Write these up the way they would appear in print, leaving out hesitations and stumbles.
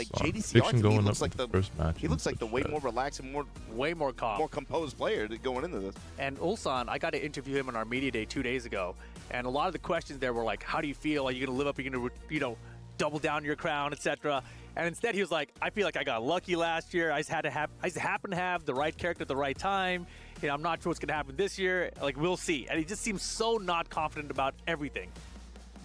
Like So, JDCR Fiction to me going looks up like the first match. he looks like the way more relaxed and way more calm, more composed player going into this. And Ulsan, I got to interview him on our media day 2 days ago, and a lot of the questions there were like, "How do you feel? Are you going to live up? Are you going to, double down your crown, etc." And instead, he was like, "I feel like I got lucky last year. I just happened to have the right character at the right time. I'm not sure what's going to happen this year. Like, we'll see." And he just seems so not confident about everything.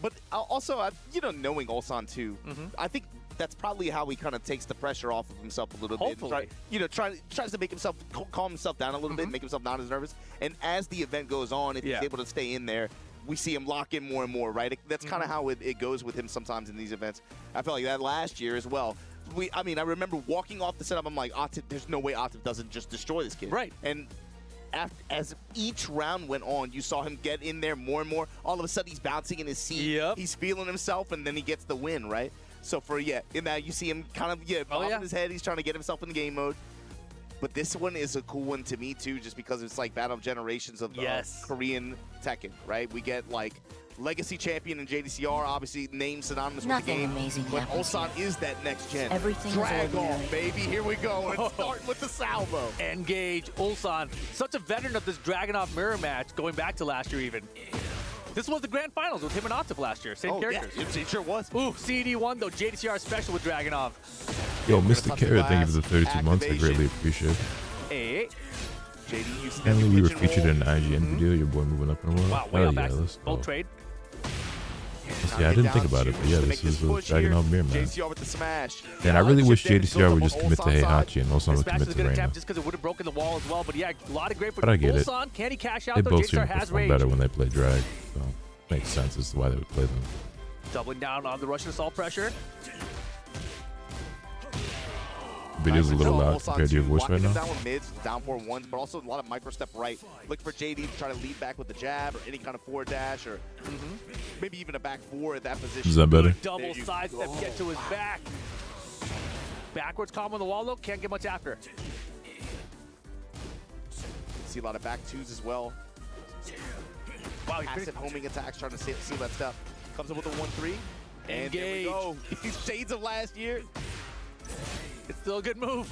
But also, knowing Ulsan too, I think that's probably how he kind of takes the pressure off of himself a little Hopefully. bit. Tries to make himself calm himself down a little bit, make himself not as nervous. And as the event goes on, if he's able to stay in there, we see him lock in more and more, right? That's kind of how it goes with him sometimes in these events. I felt like that last year as well. I remember walking off the setup, I'm like, Atif, there's no way Atif doesn't just destroy this kid. Right. And as each round went on, you saw him get in there more and more. All of a sudden, he's bouncing in his seat. Yep. He's feeling himself, and then he gets the win, right? So in that you see him kind of bobbing his head. He's trying to get himself in the game mode. But this one is a cool one to me too, just because it's like Battle of Generations of Korean Tekken, right? We get like Legacy Champion and JDCR, obviously names synonymous with the game. But Ulsan is that next gen. Drag off, baby. Here we go. And starting with the salvo. Engage Ulsan, such a veteran of this Dragunov mirror match, going back to last year even. This was the grand finals with him and Atif last year. Same characters. Yeah, it sure was. Ooh, CED1 though. JDCR special with Dragunov. Yo, Mr. Carrot, thank you for the 32 months. I greatly appreciate it. Hey. JD, Apparently we were featured in an IGN video. Your boy moving up in the world. Wow, way up back. Let's go. Bolt trade. Yeah, I didn't think about it, but yeah, this is a Dragunov mirror match. JDCR with the smash. And I really wish JDCR would just commit to Heihachi and Ulsan would commit to Reina. Just because it would have broken the wall as well. But yeah, a lot of great for But I get it. Ulsan. Can he cash out They though? both seem JDCR to has perform rage. better when they play drag, so makes sense as to why they would play them. Doubling down on the Russian assault pressure. Video's a little loud compared to your voice right now. Down with mids, down 4-1s, but also a lot of micro step right. Look for JD to try to lead back with the jab or any kind of forward dash or maybe even a back four at that position. Is that better? Double side step, get to his back. Backwards combo on the wall though, can't get much after. See a lot of back twos as well. Wow, passive homing attacks, trying to seal that stuff. Comes up with a 1-3. And there we go. Shades of last year. It's still a good move.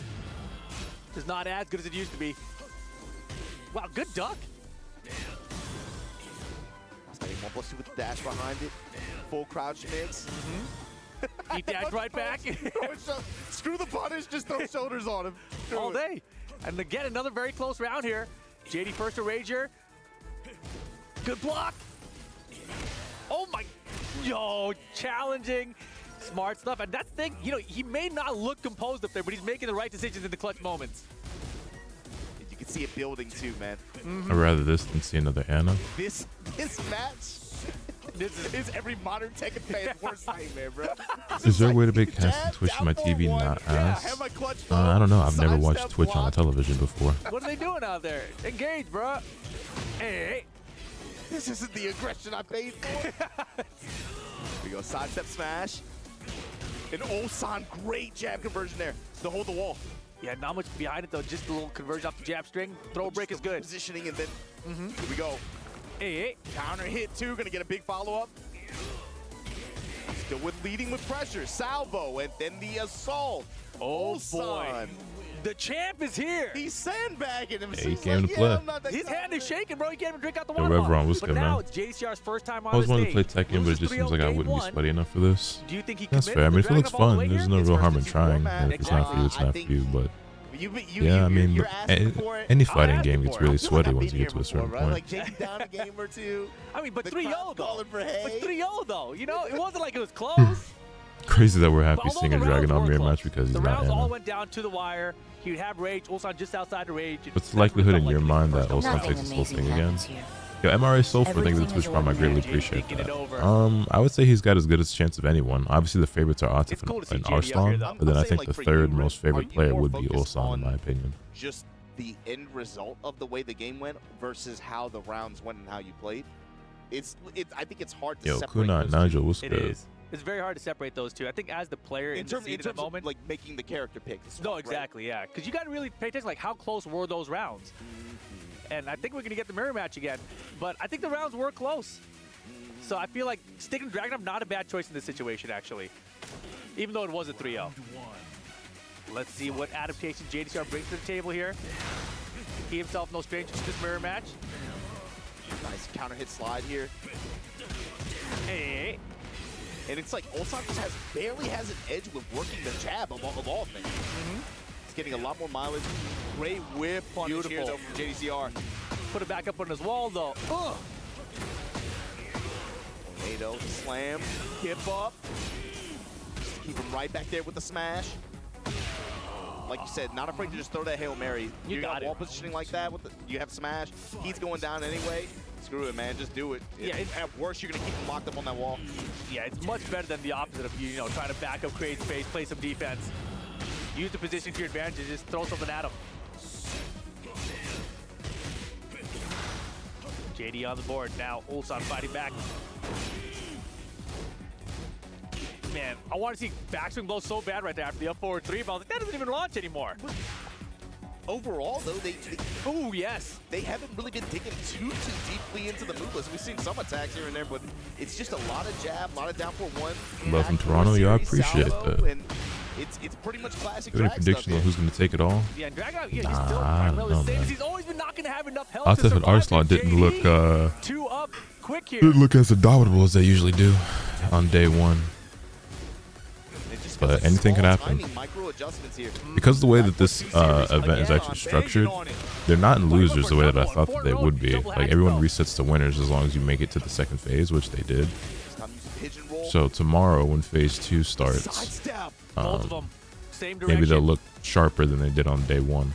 Just not as good as it used to be. Wow, good duck. That's 1+2 with the dash behind it. Full crouch mix. He dashed right back. Screw the punish, just throw shoulders on him. All day. And again, another very close round here. JD first to Rager. Good block. Oh my, challenging. Smart stuff. And that thing, he may not look composed up there, but he's making the right decisions in the clutch moments. You can see it building too, man. I'd rather this than see another Anna. This match this is every modern Tekken fan's worst nightmare, bro. Is there a way to make casting Twitch to my TV not ass? I don't know. I've never watched Twitch on a television before. What are they doing out there? Engage, bro. Hey. This isn't the aggression I paid for. We go sidestep smash. And Ulsan, great jab conversion there to hold the wall. Yeah, not much behind it though. Just a little conversion off the jab string. Throw break is good. Positioning and then here we go. Hey. Counter hit too. Gonna get a big follow up. Still leading with pressure. Salvo and then the assault. Oh Ulsan. boy. The champ is here. He's sandbagging himself. He came to play. His hand is shaking, bro. He can't even drink out the Yo, water bottle. Revron, what's But good, now man? it's JDCR's first time on I always the wanted to play stage. Tekken, but it just seems like I wouldn't be sweaty enough for this. Do you think he That's fair. I mean, if it looks fun, there's no real harm in trying. And if it's not for you, it's not for you. But yeah, I mean, any fighting game gets really sweaty once you get to a certain point. Like JD down a game or two. I mean, but 3-0 though. But Hey. 3-0 though. It wasn't like it was close. Crazy that we're happy Although seeing a the rounds Dragunov were mirror close. match because he's The not rounds all Anna. went down to the wire. He would have rage. Ulsan just outside the rage. What's the likelihood in your mind that Ulsan takes this whole thing again? Yo, MRA Sulfur, thank you for the Twitch Prime. I greatly appreciate that. I would say he's got as good a chance of anyone. Obviously, the favorites are Atif and Arslan, but then I think the third most favorite player would be Ulsan, in my opinion. Just the end result of the way the game went versus how the rounds went and how you played. I think it's hard to Yo, separate Kunai, those Nigel, what's It good? is. It's very hard to separate those two. I think as the player in terms the moment, of like making the character picks. no, exactly, yeah. Because you got to really pay attention, like how close were those rounds? And I think we're going to get the mirror match again. But I think the rounds were close. So I feel like sticking Dragunov, not a bad choice in this situation, actually. even though it was a 3-0. Let's see what adaptation JDCR brings to the table here. He himself no stranger to this mirror match. Nice counter hit slide here. Hey. And it's like Ulsan just barely has an edge with working the jab of all things. It's getting a lot more mileage. Great whip punish here though from JDCR. Put it back up on his wall though. Ugh. Tornado, slam, hip up. Keep him right back there with the smash. Like you said, not afraid to just throw that Hail Mary. You got wall positioning like that, you have smash. He's going down anyway. Screw it, man. Just do it. Yeah, at worst, you're going to keep him locked up on that wall. Yeah, it's much better than the opposite of you know, trying to back up, create space, play some defense. Use the position to your advantage and just throw something at him. JD on the board. Now Ulsan fighting back. Man, I want to see backswing blow so bad right there after the up forward 3, but I was like, that doesn't even launch anymore. Overall, though, oh yes, they haven't really been digging too deeply into the move list. We've seen some attacks here and there, but it's just a lot of jab, a lot of down for one. Love from Toronto, yeah, I appreciate that. And it's pretty much classic Any drag prediction on who's going to take it all? Yeah, and drag out, yeah, he's still primarily the same as he's always been not going to have enough health. I'll tell you, Arslot didn't look two up quick here. Didn't look as indomitable as they usually do on day one. But anything can happen. Because of the way that this event is actually structured, they're not in losers the way that I thought that they would be. Like, everyone resets to winners as long as you make it to the second phase, which they did. So tomorrow, when phase 2 starts, maybe they'll look sharper than they did on day 1.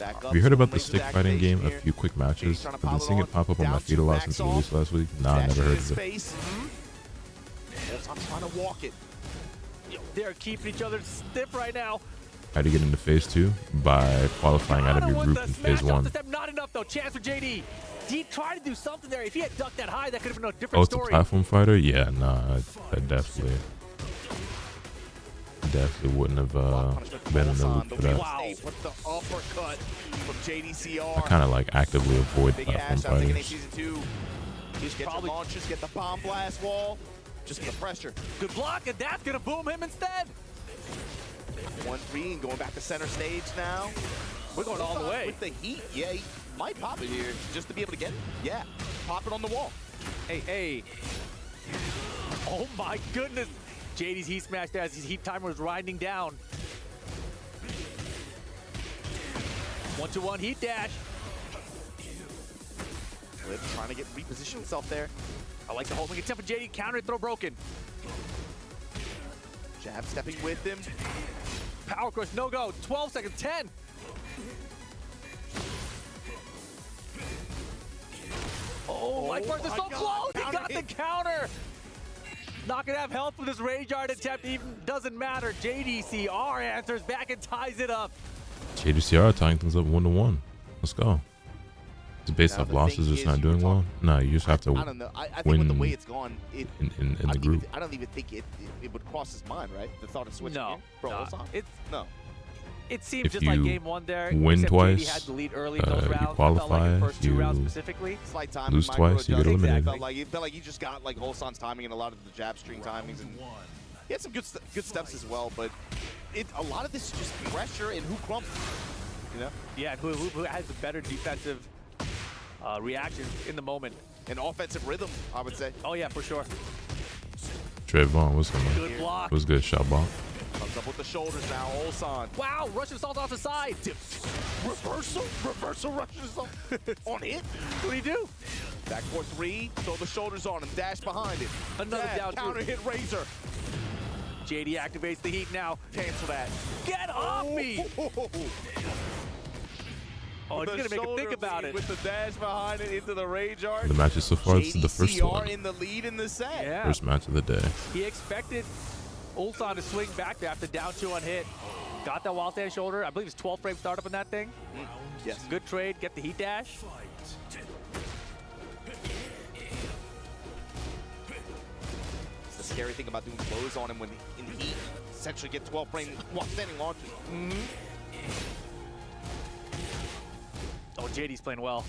Have you heard about the stick fighting game, A Few Quick Matches? I've been seeing it pop up on my feed a lot since it released last week. Nah, I never heard of it. I'm trying to walk it. They're keeping each other stiff right now. How to get into phase 2? By qualifying out of your group in phase 1. Not enough though. Chance for JD. He tried to do something there. If he had ducked that high, that could have been a different story. Oh, it's a platform fighter? Yeah, nah, I definitely wouldn't have been in the loop for that. Wow, what the uppercut from JDCR. I kind of like actively avoid platform fighters. Just get your launches, get the bomb blast wall. Just the pressure. Good block, and that's gonna boom him instead. 1-3 and going back to center stage now. We're going all the way. With the heat, yeah, he might pop it here just to be able to get it. Yeah, pop it on the wall. Hey. Oh my goodness. JD's heat smash there as his heat timer was winding down. 1-2-1 heat dash. Flip trying to reposition himself there. I like the whole thing, except for JD, counter throw broken. Jab stepping with him. Power crush, no go, 12 seconds, 10. Oh, my burst is so close, he got the counter. Not gonna have help with this Rage Art attempt, even doesn't matter. JDCR answers back and ties it up. JDCR tying things up 1-1. Let's go. It's based off losses, just not doing well. No, you just have to I don't know. I think with the way it's gone, in the group. I don't even think it would cross his mind, right? The thought of switching in. It seemed just like game 1 there. Win twice, JD had the lead early in those rounds. You qualify, like first 2 rounds specifically. Lose twice, you get eliminated. It felt like he just got like Ulsan's timing and a lot of the jab string timings, and he had some good steps as well. But a lot of this is just pressure and who crumbles, you know? Yeah, who has the better defensive reactions in the moment. And offensive rhythm, I would say. Oh yeah, for sure. Trayvon, what's going on? Good block. Was good, shot ball. Comes up with the shoulders now, Ulsan. Wow, Russian assault off the side. Reversal rushes on hit. What do you do? Back 4-3, throw the shoulders on him, dash behind it. Another down counter hit Razor. JD activates the heat now. Cancel that. Get off me! Oh, it's gonna make him think about it. With the dash behind it into the Rage Art. The matches so far, this is the first one. in the lead in the set. Yeah. First match of the day. He expected Ulsan to swing back there after down 2 on hit. Got that wall stand shoulder. I believe it's 12 frame startup on that thing. Yes. Good trade. Get the heat dash. It's the scary thing about doing blows on him when in heat. Essentially get 12 frame while standing launches. Oh, JD's playing well.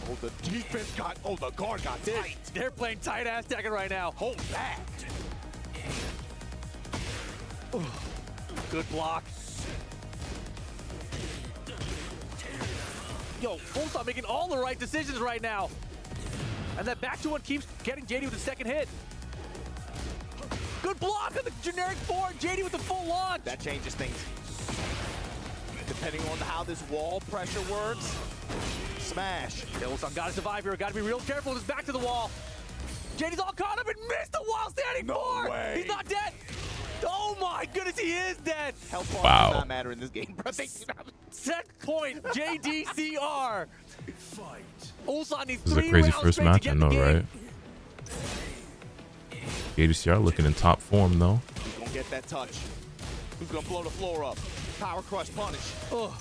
Oh, the defense got, oh, the guard got tight. They're playing tight-ass Tekken right now. Hold back. Ooh, good block. Yo, Ulsan making all the right decisions right now. And that back to one keeps getting JD with the second hit. Good block on the generic forward. JD with the full launch. That changes things. Depending on how this wall pressure works. Smash. Ulsan got to survive here. Got to be real careful with his back to the wall. JD's all caught up and missed the wall standing four. Way. He's not dead. Oh my goodness, he is dead. Health bar Wow. does not matter in this game, bro. Set point, JDCR. Fight. Ulsan needs This is a 3 crazy rounds first straight to match, get I the know, game. right? ADCR looking in top form, though. Who's gonna get that touch? Who's gonna blow the floor up? Power crush punish. Oh,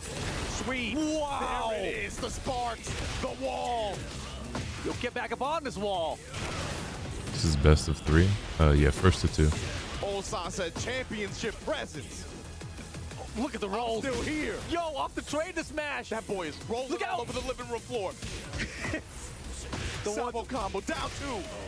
sweet. Wow. There it is, the sparks, the wall. You'll get back up on this wall. This is best of 3. Yeah, first to 2. Ulsan said championship presence. Look at the rolls. Still here. Yo, off the train to smash. That boy is rolling Look all out. over the living room floor. The salvo combo down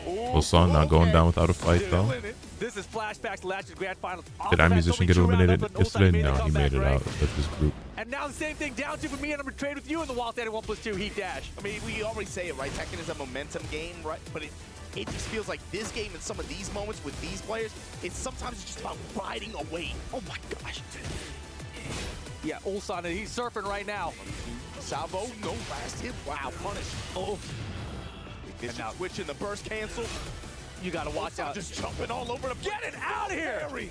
2. Ulsan not going down without a fight, Still though. in it. This is flashbacks to last year's grand finals. Did our musician get eliminated yesterday? No, he made it out of his group. And now the same thing down 2 for me, and I'm gonna trade with you in the wall standing 1+2 heat dash. I mean, we already say it, right? Tekken is a momentum game, right? But it just feels like this game and some of these moments with these players, it's sometimes just about riding away. Oh my gosh. Yeah, Ulsan, he's surfing right now. Salvo, no last hit. Wow, punish. Oh, And now switching the burst cancel. you gotta watch Ulsan out. just jumping all over the Get it out of here! Very.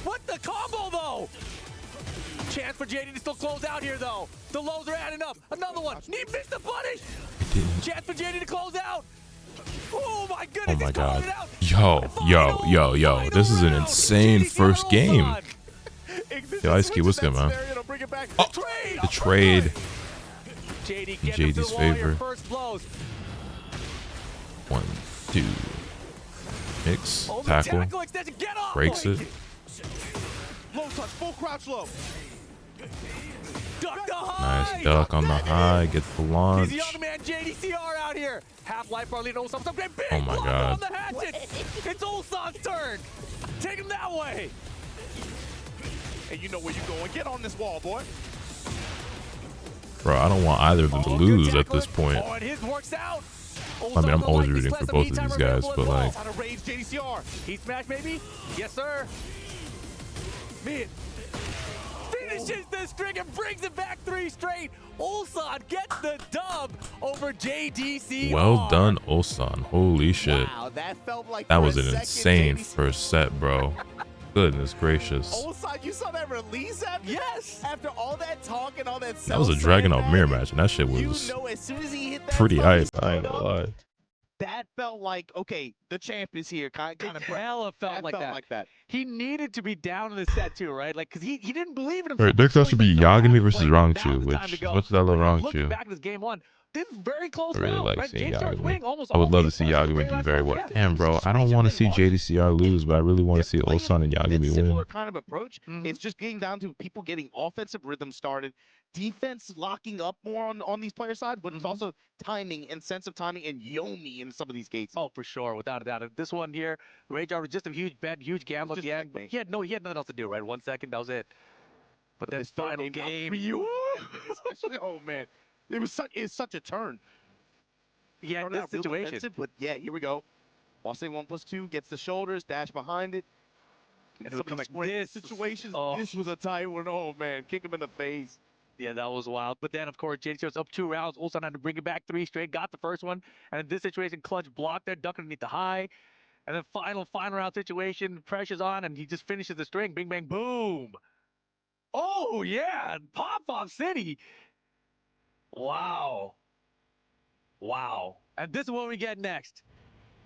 What the combo, though? Chance for JD to still close out here, though. The lows are adding up. Another one. He missed the punish. Chance for JD to close out. Oh, my goodness. Oh my he's calling god. it out. Yo. This is an insane first game. Yo, Ice Cube, what's good, man? Oh, The trade. JD getting JD's to the wall here, favor. first blows. 1, 2. Mix. Oh, the Tackle. extension. Get off. Breaks it. Low touch, full crouch low. Duck the high. Nice duck on the high. Gets the launch. He's the young man JDCR out here. Half-life Barley knows something. Big Oh my block God. on the hatchet. It's Ulsan's turn. Take him that way. And you know where you're going. Get on this wall, boy. Bro, I don't want either of them to lose at this point. Oh, and his works out. I mean, I'm always rooting for both of these guys, but like, Out of rage, JDCR. Heat smash, maybe? Yes, sir. Mid. Finishes the string and brings it back 3 straight. Ulsan gets the dub over JDCR. well done, Ulsan. Holy shit. Wow, that felt like That for was a an second, insane JD first set, bro. Goodness gracious. Ulsan, you saw that release after Yes. that? After all that talk and all that That was a Dragon Out mirror match, and that shit You was know, as soon as he hit that pretty button, hype. I ain't gonna lie. that felt like, okay, the champ is here. Kind of Hella felt like that. He needed to be down in the set too, right? Like, because he didn't believe in himself. Alright, next match would be Yagami versus Now's Rangchu, the time which to go. what's that little Looking Rangchu? back at this game 1, this is very close. I really now, like right? seeing JDCR 's winning Yagami. almost I would all love to these see first Yagami three do very well. rounds. Damn, bro, I don't want to see JDCR lose, but I really want to see They're Ulsan and playing Yagami similar win. kind of approach. It's just getting down to people getting offensive rhythm started, defense locking up more on these players' side, but it's also timing and sense of timing and Yomi in some of these gates. Oh, for sure, without a doubt. This one here, Rage was just a huge bet, huge gamble at Just the end. checkmate. But he had nothing else to do, right? 1 second, that was it. But then This third final game, game. especially, oh man, it's such a turn. Yeah, Started this out real situation. defensive, but yeah, here we go. Boston 1+2 gets the shoulders, dash behind it. And it'll come back. This situations, Oh. this was a tight one. Oh man, kick him in the face. Yeah, that was wild. But then, of course, JDC was up 2 rounds. Ulsan had to bring it back 3 straight. Got the first one. And in this situation, Clutch blocked there, duck underneath the high. And then final round situation, pressure's on, and he just finishes the string. Bing, bang, boom. Oh, yeah. Pop-Off City. Wow. Wow. And this is what we get next.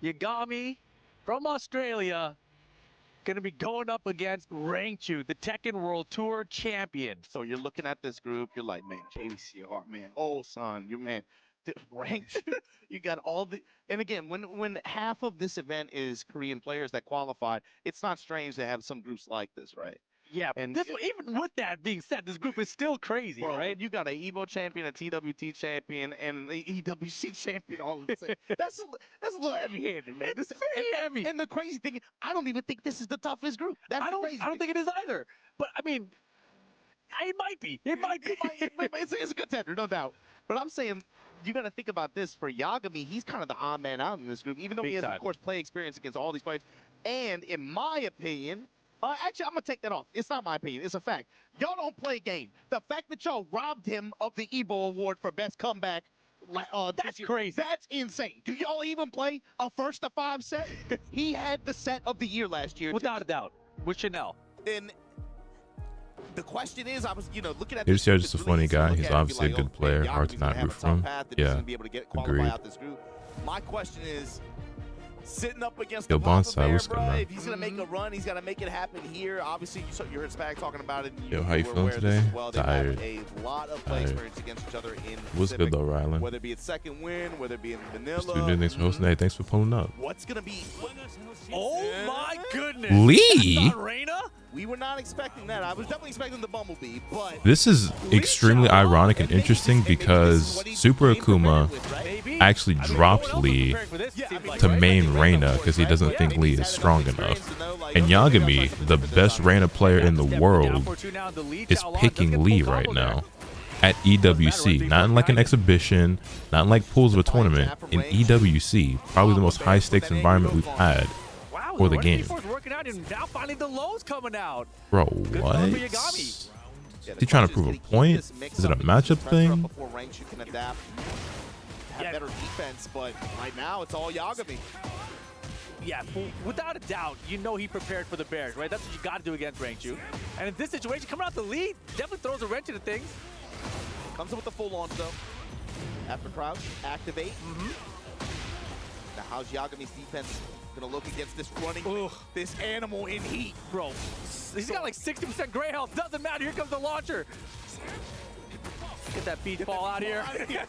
Yagami from Australia going to be going up against Rangchu, the Tekken World Tour champion. So you're looking at this group, you're like, man, JDCR, man, oh son, you man, ranked, you got all the, and again, when half of this event is Korean players that qualified, it's not strange to have some groups like this, right? Yeah, And even with that being said, this group is still crazy, bro, right? you got an Evo champion, a TWT champion, and an EWC champion all at the same. That's a little heavy-handed, man. It's very heavy. And the crazy thing, I don't even think this is the toughest group. That's the crazy I don't think it is either. But I mean, it might be. It might be. It's a contender, no doubt. But I'm saying you got to think about this for Yagami. He's kind of the odd man out in this group, even though he has, of course, play experience against all these players. And in my opinion, actually, I'm going to take that off. It's not my opinion. It's a fact. Y'all don't play game. The fact that y'all robbed him of the Evo Award for best comeback, That's crazy. That's insane. Do y'all even play a first to 5 set? He had the set of the year last year. Without a doubt. With Chanel. And the question is, I was, looking at Here's this. just a funny guy. He's obviously a good player. Hard to not root for him. Yeah, agreed. My question is, sitting up against Yo, the Papa Bonsai, Bear, what's good, bro, man? if he's going to make a run, he's got to make it happen here. Obviously, you heard Spag talking about it. Yo, how you feeling today? Well. Tired. They have a lot of play experience against each other in What's Pacific, good, though, Rylan? whether it be at second win, whether it be in vanilla. Dude, thanks for hosting. Hey, thanks for pulling up. What's going to be? Oh, my goodness. Lee? Reina? We were not expecting that. I was definitely expecting the Bumblebee, but This is extremely ironic and interesting because Super Akuma actually dropped Lee to main Reina because he doesn't think Lee is strong enough. And Yagami, the best Reina player in the world, is picking Lee right now at EWC. Not in like an exhibition, not in like pools of a tournament. In EWC, probably the most high stakes environment we've had for the game. Working out, and now finally the lows coming out. Bro, what? Is he trying to prove a point? Is it a matchup thing? Have better defense, but right now it's all Yagami. Yeah, without a doubt, he prepared for the Bears, right? That's what you got to do against Rangchu. And in this situation, coming out the lead definitely throws a wrench into things. Comes in with the full launch, though. After crouch, activate. Now, how's Yagami's defense going to look against this this animal in heat? Bro, he's got like 60% gray health. Doesn't matter. Here comes the launcher. Get that beach ball out of here.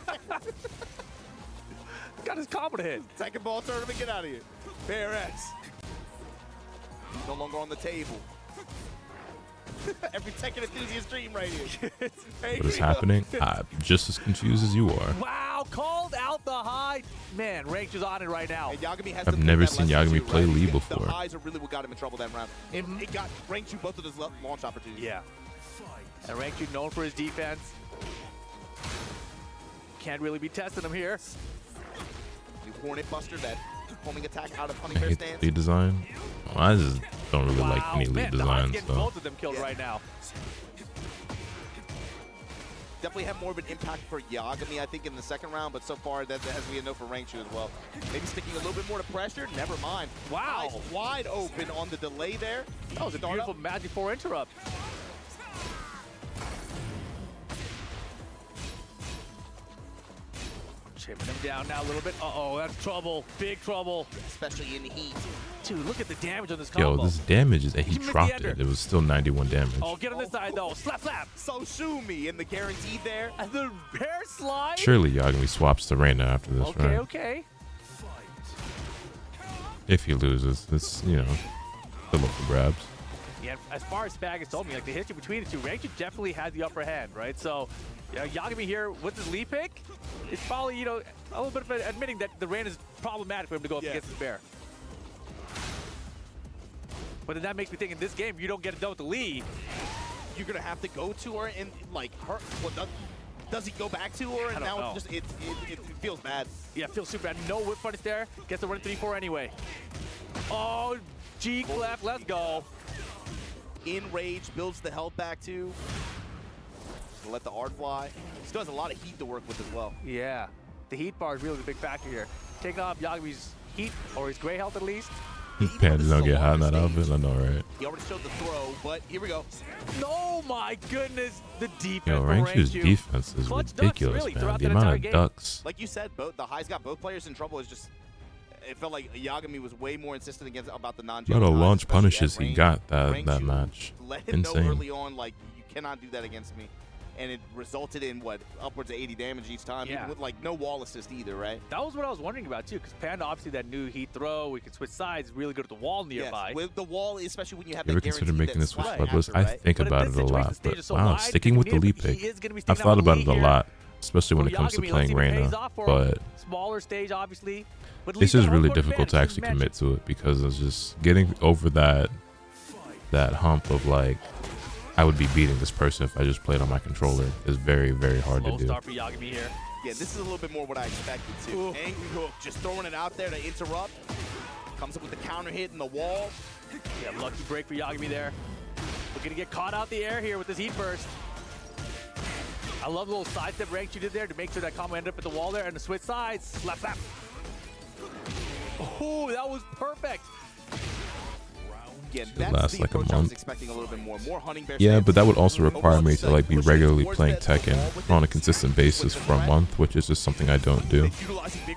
Got his combo to hit. Second ball tournament, get out of here. Bear X. No longer on the table. Every Tekken enthusiast dream right here. What is happening? I'm just as confused as you are. Wow, called out the high. Man, Rangchu's on it right now. I've never seen Yagami play Lee before. The highs are really what got him in trouble that round. It got Rangchu both of his launch opportunities. Yeah. And Rangchu known for his defense. Can't really be testing him here. New Hornet Buster, that homing attack out of Honey I Bear hate stance. the lead design. Well, I just don't really like any lead design. Getting So both of them killed right now. Definitely have more of an impact for Yagami, I think, in the second round, but so far that has been a no for Rangchu as well. Maybe sticking a little bit more to pressure. Never mind. Wow. Eyes wide open on the delay there. That was a beautiful Magic 4 interrupt. Chipping him down now a little bit. Uh-oh, that's trouble. Big trouble. Especially in the heat. Dude, look at the damage on this combo. yo, this damage is he dropped it. It was still 91 damage. Oh, get on this side though. Slap, slap. So sue me in the guaranteed there. And the bear slide. Surely Yagami swaps to Reina after this, Okay, right? okay. If he loses, it's still up for grabs. Yeah, as far as Spag has told me, like the history between the two, Rangchu definitely has the upper hand, right? So, Yagami here with his lead pick, it's probably, a little bit of admitting that the Reina is problematic for him to go up against his bear. But then that makes me think in this game, if you don't get it done with the lead, you're going to have to go to her and, her. Well, does he go back to her? And now it's just, it feels bad. Yeah, it feels super bad. No whip punish there. Gets the run 3-4 anyway. Oh, G clef, let's go. In rage, builds the health back too. To let the art fly. Still has a lot of heat to work with as well. Yeah, the heat bar is really the big factor here. Taking off Yagami's heat, or his gray health at least. Pants don't get hot in that outfit. I know, right? He already showed the throw, but here we go. Oh my goodness, the defense. Yo, Rangchu's defense is ridiculous, really, man. The amount of ducks. Like you said, the highs got both players in trouble. It's just, it felt like Yagami was way more insistent about the non-jump. What a launch punishes he got that match. Let him know Insane. early on, you cannot do that against me. and it resulted in what, upwards of 80 damage each time, even with like no wall assist either, right? That was what I was wondering about too, because Panda obviously that new heat throw, we could switch sides, really good at the wall nearby. Yes, with the wall, especially when you have Ever consider making this switch bloodless? I think about it a lot, but wow, sticking with the lead pick. I've thought about it a lot, especially when it comes to playing Reyna, but smaller stage obviously. This is really difficult to actually commit to it because it's just getting over that hump of like, I would be beating this person if I just played on my controller is very, very hard to do. Start for Yagami here. Yeah, this is a little bit more what I expected too. Angry hook, just throwing it out there to interrupt. Comes up with the counter hit in the wall. Yeah, lucky break for Yagami there. We're gonna get caught out the air here with this heat burst. I love the little side step rank you did there to make sure that combo ended up at the wall there and the switch sides. Slap, slap. Oh, that was perfect. Yeah, it lasts like a month. I was expecting a little bit more hunting bear. Yeah, but that would also require me to like be regularly playing Tekken on a consistent basis for a month, which is just something I don't do.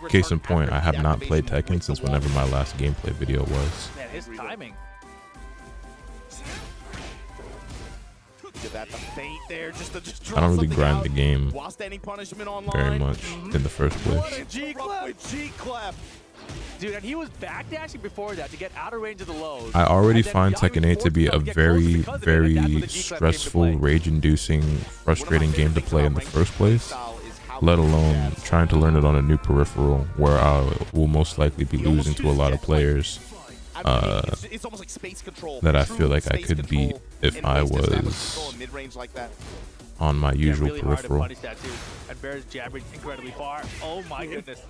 Case in point, I have not played Tekken since whenever my last gameplay video was. Man, his timing. I don't really grind the game very much in the first place. Dude, and he was backdashing before that to get out of range of the lows. I already find Tekken 8 to be a very, very stressful, rage-inducing, frustrating game to play in the first place, let alone trying to learn it on a new peripheral where I will most likely be losing to a lot of players that I feel like I could beat if I was on my usual peripheral. And Bear's jabbing incredibly far. Oh my goodness.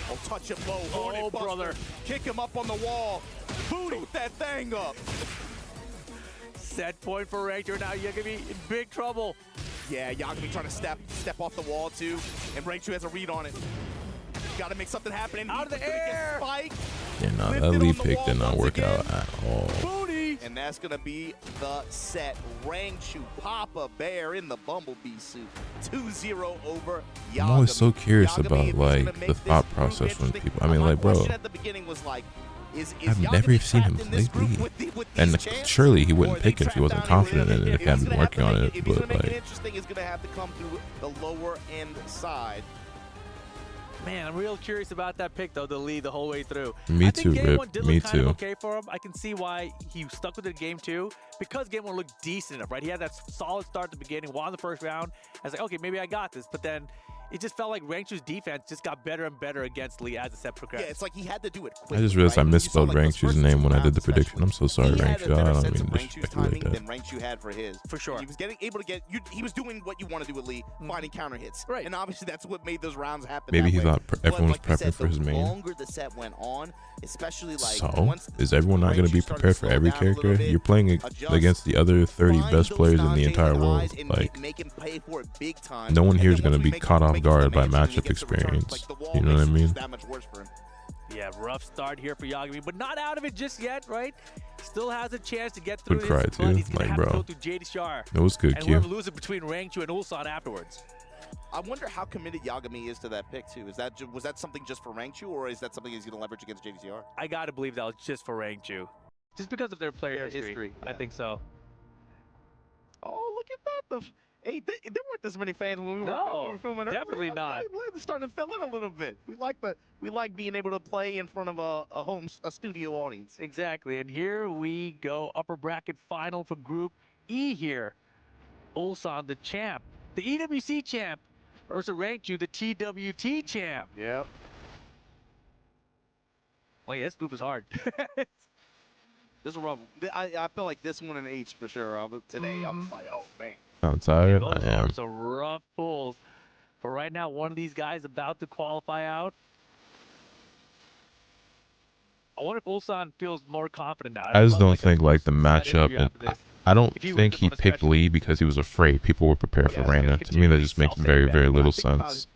I'll touch him low. Oh, brother. Kick him up on the wall. Boot that thing up. Set point for Ranger now. Yagami in big trouble. Yeah, Yagami trying to step off the wall too. And Ranger has a read on it. Got to make something happen. Out of the air. Yeah, no, that lead pick did not work out at all. Booty. And that's going to be the set. Rangchu, Papa Bear in the Bumblebee suit. 2-0 over Yagami. I'm always so curious about like the thought process when people, I mean like bro, at the beginning was like, I've never even seen him play League. And surely he wouldn't pick it if he wasn't confident in it, if he hadn't been working on it, but like. Interesting is going to have to come through the lower end side. Man, I'm real curious about that pick, though, the lead the whole way through. Me too, Rip. Me too. Okay for him. I can see why he stuck with it in game 2 because game 1 looked decent enough, right? He had that solid start at the beginning, won the first round. I was like, okay, maybe I got this. But then it just felt like Rangchu's defense just got better and better against Lee as the set progressed. Yeah, it's like he had to do it quickly, I just realized I misspelled Rangchu's name when I did the prediction. I'm so sorry, Rangchu. I don't mean to disrespect you like that. Than Rangchu had for his. For sure. He was able to get, he was doing what you want to do with Lee, finding counter hits. Right. And obviously that's what made those rounds happen. Maybe he thought everyone was prepping for his main. The longer the set went on, especially like. So, is everyone not going to be prepared for every character? You're playing against the other 30 best players in the entire world. Like, no one here is going to be caught off guard by matchup experience. You know what I mean? Yeah, rough start here for Yagami, but not out of it just yet, right? Still has a chance to get through this. Would cry too, he's like, have bro. To go through JD It was good, Q. And we're losing between Rangchu and Ulsan afterwards. I wonder how committed Yagami is to that pick too. Was that something just for Rangchu, or is that something he's going to leverage against JDCR? I gotta believe that was just for Rangchu, just because of their player history. Yeah. I think so. Oh, look at that! Hey, there weren't this many fans when we were filming. Definitely not. We're starting to fill in a little bit. We like being able to play in front of a studio audience. Exactly, and here we go, upper bracket final for Group E here. Ulsan, the champ, the EWC champ, versus Rangchu, the TWT champ. Yep. Well, yeah, this group is hard. This is rough. I feel like this one and H for sure. Today, I'm like, oh man. I'm tired. I am. Some rough pulls. But right now, one of these guys about to qualify out. I wonder if Ulsan feels more confident now. I just don't think like the matchup. I don't think he picked Lee because he was afraid people were prepared for Reyna. To me, that just makes very, very little sense.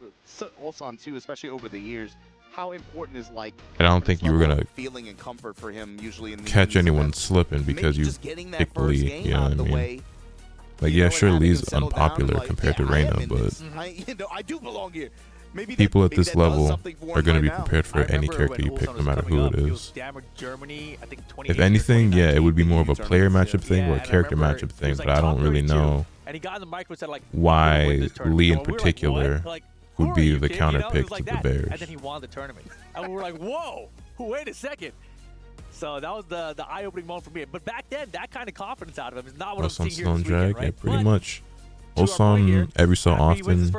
Ulsan too, especially over the years. How important is like? And I don't think you were gonna feeling and comfort for him usually in catch anyone slipping because you picked Lee. You know what I mean? Like, yeah, sure, Lee's unpopular compared to Reyna, but I do belong here. People at this level are going to be prepared for any character you pick, no matter who it is. If anything, yeah, it would be more of a player matchup thing or a character matchup thing, but I don't really know And he got in the micro and said, like, why Lee in we were particular like, would be the kid? counter You know, pick like to the Bears. And then he won the tournament. And we were like, whoa, wait a second. So that was the eye-opening moment for me. But back then, that kind of confidence out of him is not what I'm seeing here this weekend, right? Yeah, pretty much. Ulsan every so often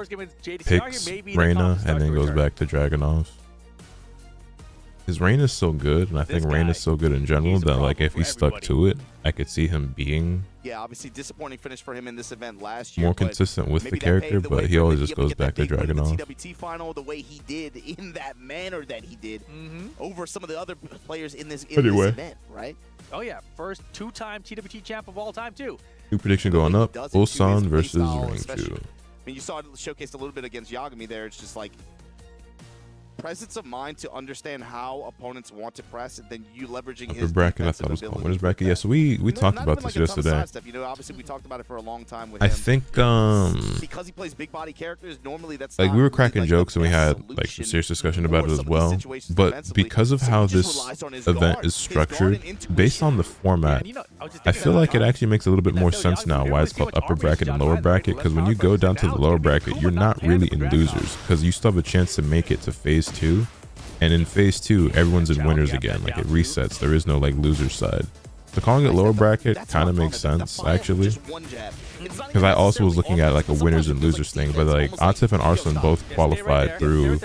picks Reina and then goes back to Dragunov. His Reina is so good, and I think Reina is so good in general that like if he stuck to it, I could see him being obviously disappointing finish for him in this event last year. More consistent with the character, but he always just goes back to Dragunov. The TWT final, the way he did in that manner that he did over some of the other players in this event, right? Oh yeah, first two-time TWT champ of all time too. New prediction going up: Ulsan versus Rangchu. I mean, you saw it showcased a little bit against Yagami there. It's just like presence of mind to understand how opponents want to press, and then you leveraging his bracket. I thought it was called winners bracket. Yeah, so we talked about this yesterday. You know, obviously we talked about it for a long time with I him. think because he plays big body characters, normally that's like not we were really cracking like jokes and we had like some serious discussion about it as well. But because of how this event is structured, based on the format, I feel like it actually makes a little bit more sense now why it's called upper bracket and lower bracket. Because when you go down to the lower bracket, you're not really in losers because you still have a chance to make it to phase 2. And in phase 2, everyone's in winners again. Like it resets. There is no like loser side. So calling it lower bracket kind of makes sense actually. Because I also was looking at like a winners and losers thing, but like Atif and Arslan both qualified through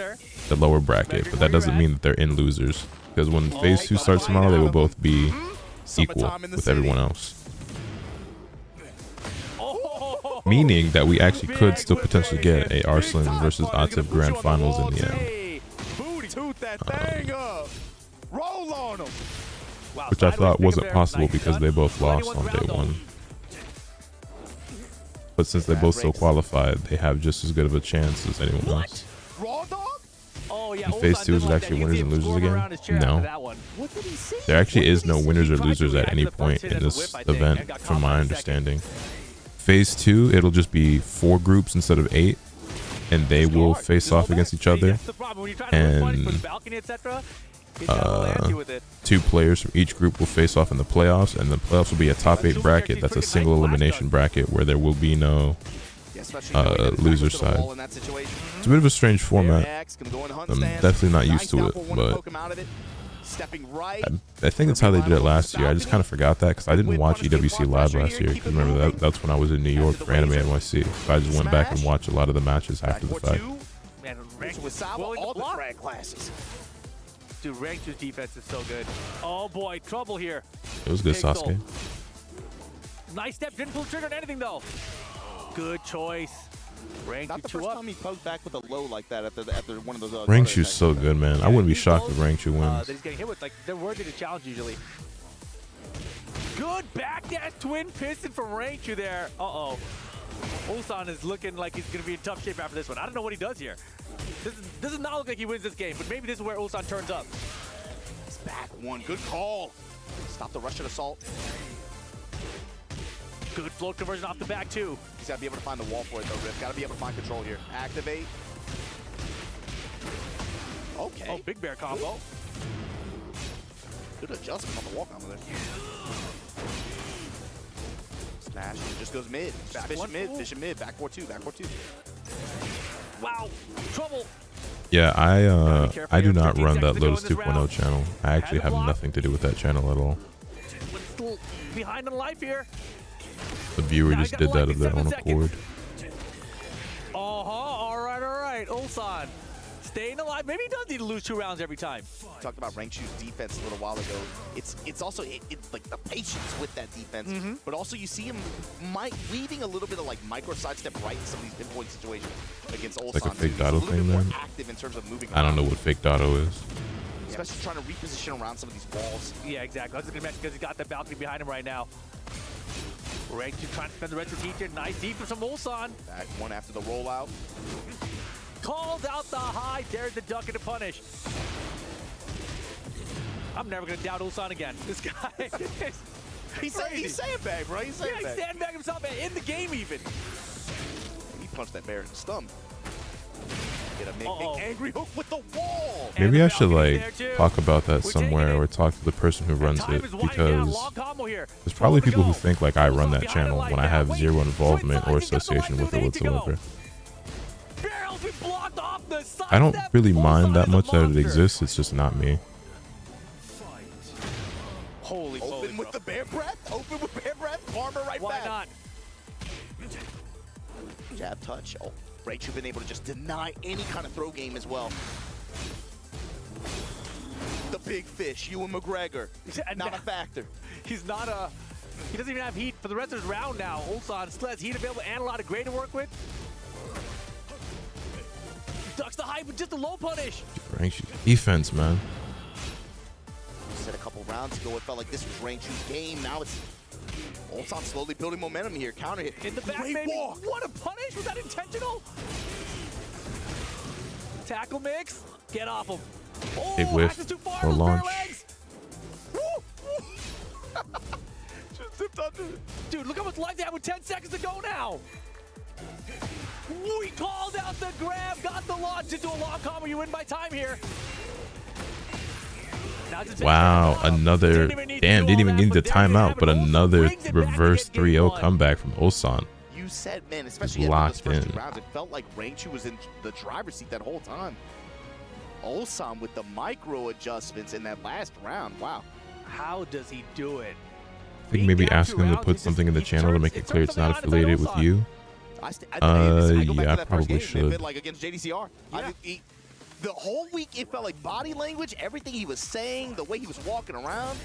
the lower bracket, but that doesn't mean that they're in losers. Because when phase 2 starts tomorrow, they will both be equal with everyone else. Meaning that we actually could still potentially get a Arslan versus Atif grand finals in the end. Roll on him. Which I thought wasn't possible because they both lost on day 1. But since they both still qualified, they have just as good of a chance as anyone else. In phase 2, is it actually winners and losers again? No. There actually is no winners or losers at any point in this event, from my understanding. Phase 2, it'll just be 4 groups instead of 8. And they will face off against each other, and 2 players from each group will face off in the playoffs, and the playoffs will be a top 8 bracket. That's a single elimination bracket where there will be no loser side. It's a bit of a strange format. I'm definitely not used to it, but I think that's how they did it last year. I just kind of forgot that because I didn't watch EWC live last year. Because remember, that's when I was in New York for Anime NYC. So I just went back and watched a lot of the matches after the fact. Dude, Rangchu's defense is so good. Oh boy, trouble here. It was good, Sasuke. Nice step, didn't pull the trigger on anything though. Good choice. Not the first time he poked back with a low like that after one of those. Rangchu's so good, man. I wouldn't be shocked if Rangchu wins. That he's getting hit with, like, they're worthy to challenge usually. Good back dash twin piston from Rangchu there. Uh-oh. Ulsan is looking like he's going to be in tough shape after this one. I don't know what he does here. This does not look like he wins this game, but maybe this is where Ulsan turns up. It's back one. Good call. Stop the Russian assault. Good float conversion off the back, too. He's got to be able to find the wall for it, though, Riff. Got to be able to find control here. Activate. Okay. Oh, big bear combo. Good adjustment on the wall combo there. Smash. Just goes mid. Fishing mid. Back 4-2. Back 4-2. Wow. Trouble. Yeah, I do not run that Lotus 2.0 channel. I actually have nothing to do with that channel at all. Behind on life here. The viewer just did that of their own accord. All right. Ulsan staying alive. Maybe he does need to lose 2 rounds every time. We talked about Rangchu's defense a little while ago. It's also it's like the patience with that defense, but also you see him weaving a little bit of like micro sidestep right in some of these pinpoint situations against Ulsan. Like a fake Dotto thing, man. Active in terms of moving. I don't know what fake Dotto is. Especially trying to reposition around some of these walls. Yeah, exactly. I was going to mention because he's got the balcony behind him right now. Rangchu trying to spend the retro teacher. Nice defense from Ulsan. Back one after the rollout. Calls out the high. There's the duck and the punish. I'm never going to doubt Ulsan again. This guy is He's sandbagged, bro. He's sandbagged. Yeah, he sandbagged himself in the game even. He punched that bear in the stomach. Get a big angry hook with the wall. Maybe I should like talk about that somewhere or talk to the person who runs it, because there's probably people who think like I run that channel when I have zero involvement or association with it whatsoever. I don't really mind that much that it exists, it's just not me. Holy open with the bear breath, open with bear breath, armor right back. Why not? Jab touch. Oh, Rachel been able to just deny any kind of throw game as well. The big fish, Ewan McGregor, not a factor. He's not a. He doesn't even have heat for the rest of his round now. Ulsan still has heat available and a lot of gray to work with. Ducks the hype with just a low punish. Defense, man. Said a couple rounds ago, it felt like this was Rangchu's game. Now it's Ulsan slowly building momentum here. Counter hit in the back, baby. What a punish! Was that intentional? Tackle mix. Get off him. Oh, big whiff or launch. Just zipped under. Dude, look how much life they have with 10 seconds to go now. He called out the grab, got the launch into a long combo. You win by time here. Wow, another, damn, didn't even need the timeout, but another reverse 3-0 comeback from Ulsan. You said, man, especially after those first 2 rounds, it felt like Rangchu was in the driver's seat that whole time. Ulsan with the micro adjustments in that last round, wow. How does he do it? I think maybe asking him to put something in the channel to make it clear it's not affiliated with you. Yeah, I probably should. Like against JDCR. Yeah. The whole week, it felt like body language, everything he was saying, the way he was walking around,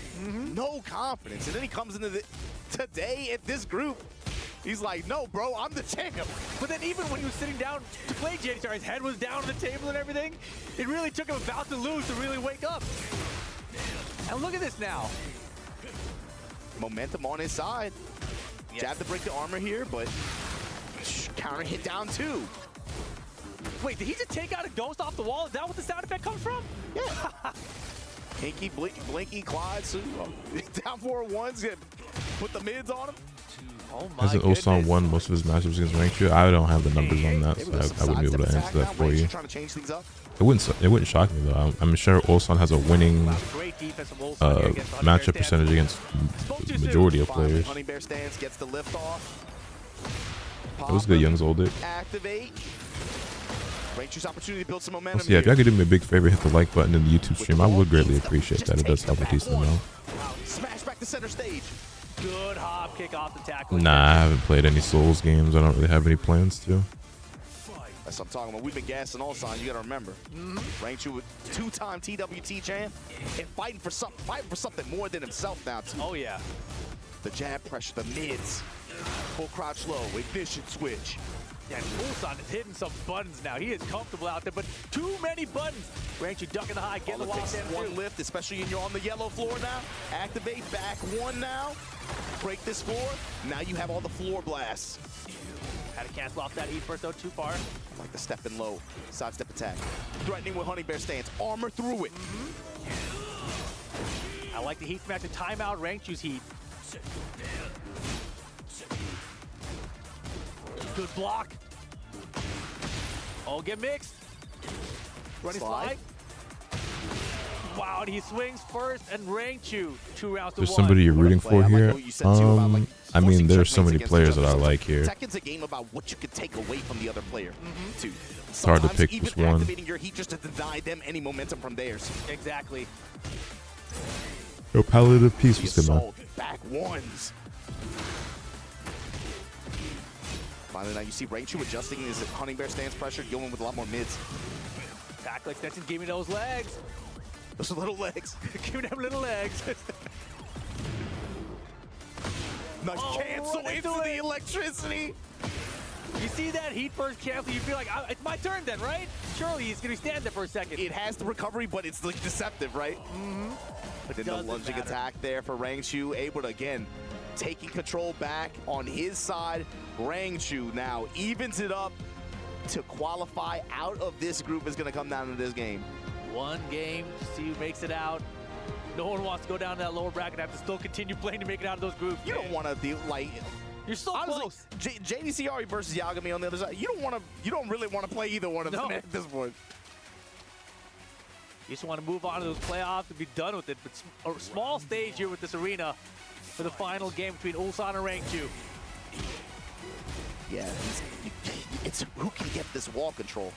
no confidence. And then he comes into today at this group, he's like, no, bro, I'm the champ. But then even when he was sitting down to play JDCR, his head was down on the table and everything. It really took him about to lose to really wake up. And look at this now. Momentum on his side. Yes. Jab to break the armor here, but counter hit down too. Wait, did he just take out a ghost off the wall? Is that what the sound effect comes from? Yeah. Hinky, Blinky, Clyde, down 4-1s, put the mids on him. Oh my Hasn't Ulsan won most of his matchups against Rangchu? I don't have the numbers on that, so I wouldn't be able to answer that for you. Trying to change things up. It wouldn't shock me though. I'm sure Ulsan has a winning matchup percentage against the majority of players. Honey Bear stance gets the lift off. It was good, Young's old it. Activate. Rangchu's opportunity to build some momentum. Also, yeah, if y'all could do me a big favor, hit the like button in the YouTube stream. I would greatly appreciate that. It does help a decent amount. Smash back to center stage. Good hop kick off the tackle. Nah, I haven't played any Souls games. I don't really have any plans to. That's what I'm talking about. We've been gassing Ulsan. You got to remember. Rangchu, two-time TWT champ, and fighting for something more than himself now too. Oh yeah. The jab pressure, the mids, full crouch low, ignition switch. Yeah, Ulsan is hitting some buttons now. He is comfortable out there, but too many buttons. Rangchu ducking the high, getting the walk in. One lift, especially when you're on the yellow floor now. Activate back one now. Break this floor. Now you have all the floor blasts. Had to cancel off that heat first though, too far. I like the step in low, sidestep attack. Threatening with Honey Bear stance, armor through it. I like the heat smash to time out Rangchu's heat. Good block. Oh, get mixed. Running slide. Wow, and he swings first, and Rangchu 2 rounds to 1. There's somebody you're rooting for here. I mean, there's so many players that I like here. Tekken's a game about what you could take away from the other player. It's hard to pick just one. Activating your heat just to deny them any momentum from theirs. Exactly. Yo, Palliative Peace was good, man. Back ones. Finally, now you see Rangchu adjusting his Honey Bear stance pressure, going with a lot more mids. Tackle extension, give me those legs. Those little legs. Give me them little legs. Nice cancel into the electricity. You see that heat first cancel, you feel like, it's my turn then, right? Surely he's going to stand there for a second. It has the recovery, but it's like deceptive, right? But then the lunging attack there for Rangchu, able to, again, taking control back on his side. Rangchu now evens it up to qualify out of this group is going to come down to this game. One game to see who makes it out. No one wants to go down to that lower bracket and have to still continue playing to make it out of those groups. You don't want to be like, You're so close. JDCR versus Yagami on the other side. You don't really want to play either one of them at this point. You just want to move on to those playoffs and be done with it. But a small stage here with this arena for the final game between Ulsan and Rangchu. Yeah, it's who can get this wall control.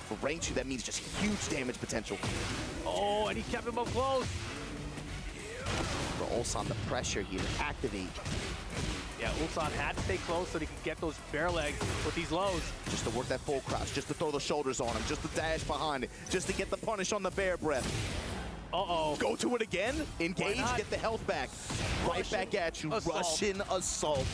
For Rangchu, that means just huge damage potential. Oh, and he kept him up close. For Ulsan, the pressure here, activate. Yeah, Ulsan had to stay close so he could get those bear legs with these lows. Just to work that full crouch, just to throw the shoulders on him, just to dash behind it, just to get the punish on the bear breath. Uh-oh. Go to it again, engage, get the health back. Right back at you, Russian assault.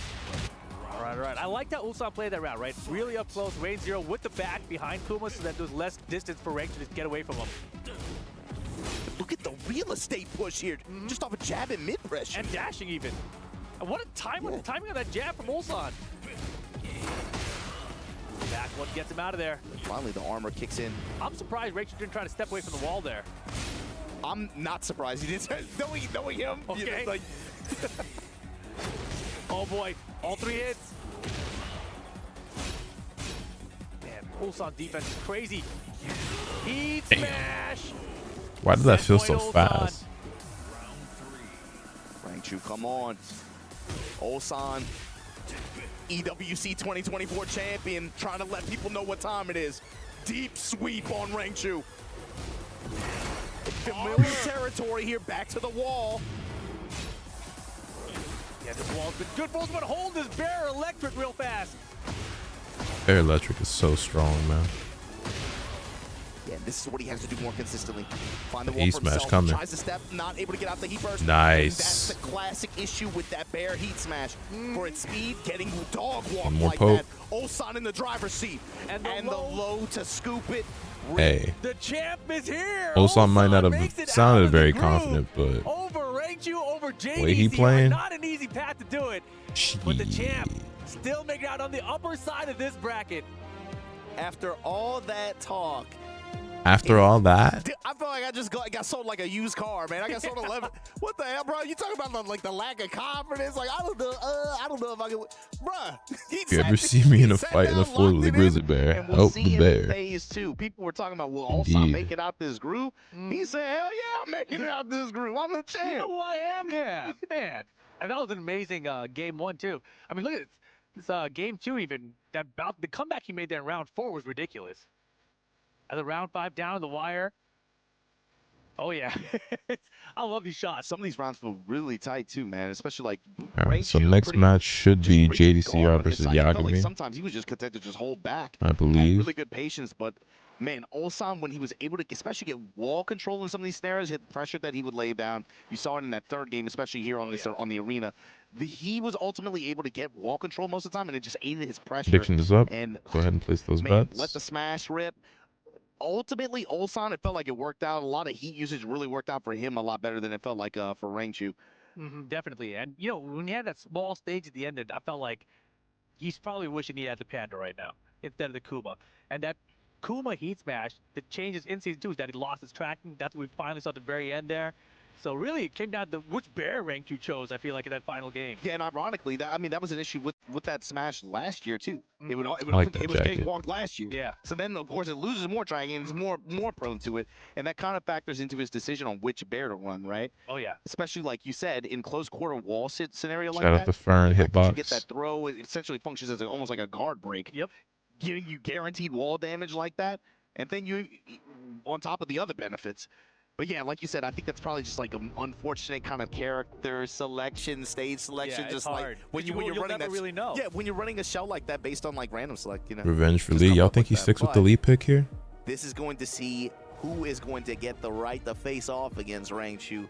All right. I like how Ulsan played that round, right? Really up close, range 0 with the back behind Kuma so that there's less distance for Rangchu to get away from him. Look at the real estate push here, just off a jab and mid-pressure. And dashing even. And what a timing on that jab from Ulsan. Back one gets him out of there. Finally, the armor kicks in. I'm surprised Rangchu didn't try to step away from the wall there. I'm not surprised he didn't. Knowing him. Okay. You know, like oh boy, all 3 hits. Man, Ulsan defense is crazy. Heat smash. Why did that feel so fast? Rangchu, come on. Ulsan, EWC 2024 champion, trying to let people know what time it is. Deep sweep on Rangchu. Familiar territory here, back to the wall. Yeah, this wall's been good for us, but hold this bear electric real fast. Bear electric is so strong, man. Yeah, this is what he has to do more consistently. Find the wall Heat for smash himself. coming. Tries to step, not able to get out the heat burst. Nice. And that's the classic issue with that bear heat smash. For its speed, getting dog walk more like poke. that. Ulsan in the driver's seat. And the low to scoop it. Hey. The champ is here. Ulsan might not have sounded very confident, but over Rangchu, over JDC, way he playing, not an easy path to do it. But the champ still making out on the upper side of this bracket. After all that talk. After all that? Dude, I feel like I just got sold like a used car, man. I got sold 11. What the hell, bro? You talking about the lack of confidence? Like, I don't know if I can. Bruh. If you ever see me in a fight in a floor with a grizzly bear, help the bear. Phase 2. People were talking about, will Ulsan make it out this groove? He said, hell yeah, I'm making it out this groove. I'm the champ. You know who I am? Yeah, man. And that was an amazing game 1, too. I mean, look at this game 2 even. The comeback he made there in round 4 was ridiculous. At the round 5 down to the wire. Oh yeah, I love these shots. Some of these rounds feel really tight too, man. Especially like. All right, so next match should be JDCR versus Yagami. Like sometimes he was just content to just hold back. I believe. Really good patience, but man, Ulsan when he was able to, especially get wall control in some of these snares, hit the pressure that he would lay down. You saw it in that 3rd game, especially here on on the arena. He was ultimately able to get wall control most of the time, and it just aided his pressure. Prediction is up. And go ahead and place those bets. Let the smash rip. Ultimately, Ulsan, it felt like it worked out. A lot of heat usage really worked out for him a lot better than it felt like for Rangchu. Definitely. And, you know, when he had that small stage at the end, I felt like he's probably wishing he had the Panda right now instead of the Kuma. And that Kuma heat smash, the changes in Season 2 is that he lost his tracking. That's what we finally saw at the very end there. So really, it came down to which bear rank you chose, I feel like, in that final game. Yeah, and ironically, that was an issue with that smash last year, too. It was getting walked last year. Yeah. So then, of course, it loses more tracking and it's more prone to it. And that kind of factors into his decision on which bear to run, right? Oh, yeah. Especially, like you said, in close quarter wall scenario like that. Shout out the Fern hitbox. You get that throw, it essentially functions as almost like a guard break. Yep. Giving you guaranteed wall damage like that. And then you, on top of the other benefits. But yeah, like you said, I think that's probably just like an unfortunate kind of character selection, stage selection. Yeah, just hard. like when you're running that, really know. Yeah, when you're running a shell like that based on like random select, you know. Revenge for Lee. Y'all think he sticks with the Lee pick here? This is going to see who is going to get the right to face off against Rangchu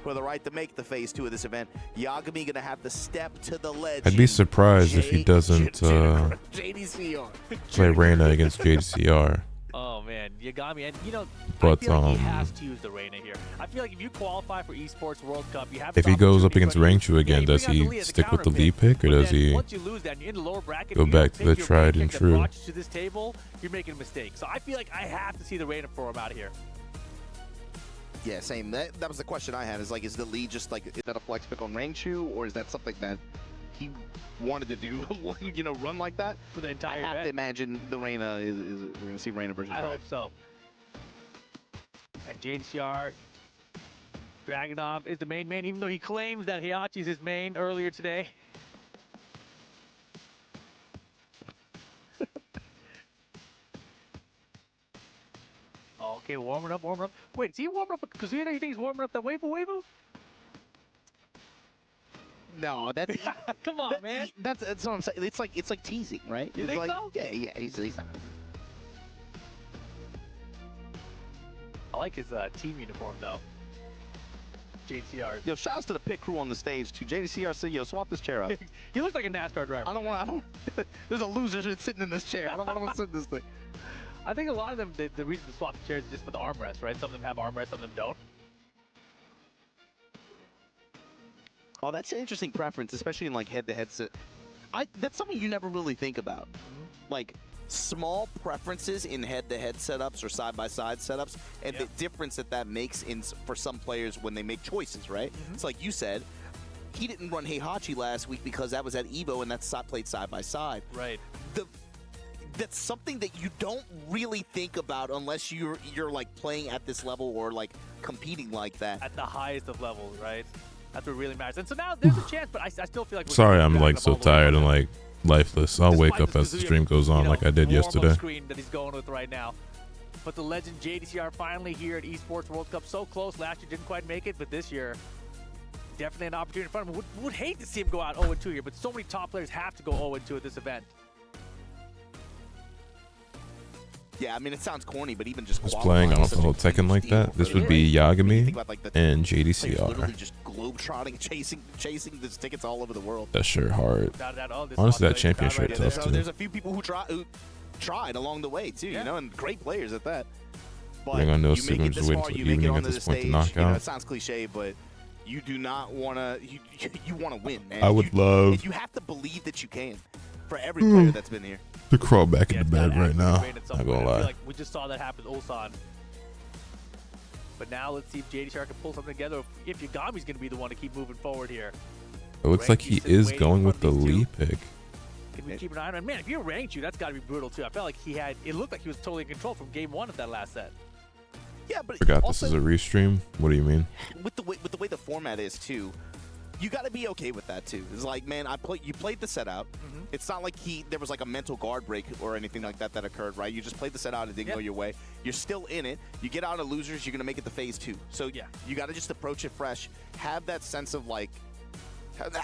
for the right to make the phase 2 of this event. Yagami gonna have to step to the ledge. I'd be surprised if he doesn't JDCR. play Reina against JDCR. Oh man, Yagami, and you know, but I feel like he has to use the Reina here. I feel like if you qualify for Esports World Cup, you have. If he goes up against Rangchu again, does he stick with the Lee pick, or does he once you lose that, you're in the lower bracket, go back to the tried and true? To this table, you're making a mistake. So I feel like I have to see the Reina for him out of here. Yeah, same. That was the question I had. Is like, is the lead just like, is that a flex pick on Rangchu, or is that something that he wanted to do, you know, run like that for the entire event. I have event. to imagine the Reina is we're gonna see Reina versus. I hope so. And JDCR, Dragunov is the main man, even though he claims that Heihachi's his main earlier today. Okay, warming up, warming up. Wait, is he warming up? Because you think he's warming up that waifu? No, that's come on, man. That's what I'm saying. It's like teasing, right? You it's think like, so? Yeah. He's not. I like his team uniform though. JDCR. Yo, shouts to the pit crew on the stage too. JDCR said, "Yo, swap this chair out." He looks like a NASCAR driver. I don't. There's a loser sitting in this chair. I don't want to sit in this thing. I think a lot of them, the reason to swap the chairs is just for the armrest, right? Some of them have armrests, some of them don't. Oh, that's an interesting preference, especially in like head-to-head sit. That's something you never really think about. Like small preferences in head-to-head setups or side-by-side setups, and the difference that makes for some players when they make choices, right? It's like you said, he didn't run Heihachi last week because that was at Evo and that's played side-by-side. Right. That's something that you don't really think about unless you're like playing at this level or like competing like that. At the highest of levels, right? That's what really matters. And so now there's a chance, but I still feel like... Sorry, I'm like so tired and like lifeless. I'll wake up as the stream goes on, like I did yesterday. Screen that he's going with right now. But the legend JDCR finally here at Esports World Cup. So close. Last year didn't quite make it, but this year definitely an opportunity in front of him. Would hate to see him go out 0-2 here, but so many top players have to go 0-2 at this event. Yeah, I mean, it sounds corny, but even just playing off the whole Tekken like that, this would be Yagami and JDCR. Literally just globe-trotting, chasing these tickets all over the world. That's sure hard. Honestly, that championship tough too. There's a few people who tried along the way too, you know, and great players at that. But Bring on those you make it this far, you make it onto the stage. You know, it sounds cliche, but you do not want to. You want to win, man. I would love. You have to believe that you can. For every player that's been here. To crawl back into bed right now. Not gonna lie. Like we just saw that happen with Ulsan. But now let's see if JDCR can pull something together. If Yagami's going to be the one to keep moving forward here. It looks like he is going with the Lee pick. Can we keep an eye on him? Man, if you're ranked you, that's got to be brutal too. I felt like it looked like he was totally in control from game 1 of that last set. Yeah, but forgot also, this is a restream. What do you mean? With the way the format is too, you got to be okay with that too. It's like, man, you played the set out. It's not like there was like a mental guard break or anything like that occurred, right? You just played the set out and didn't go your way. You're still in it. You get out of losers, you're gonna make it to phase 2. So you got to just approach it fresh. Have that sense of like,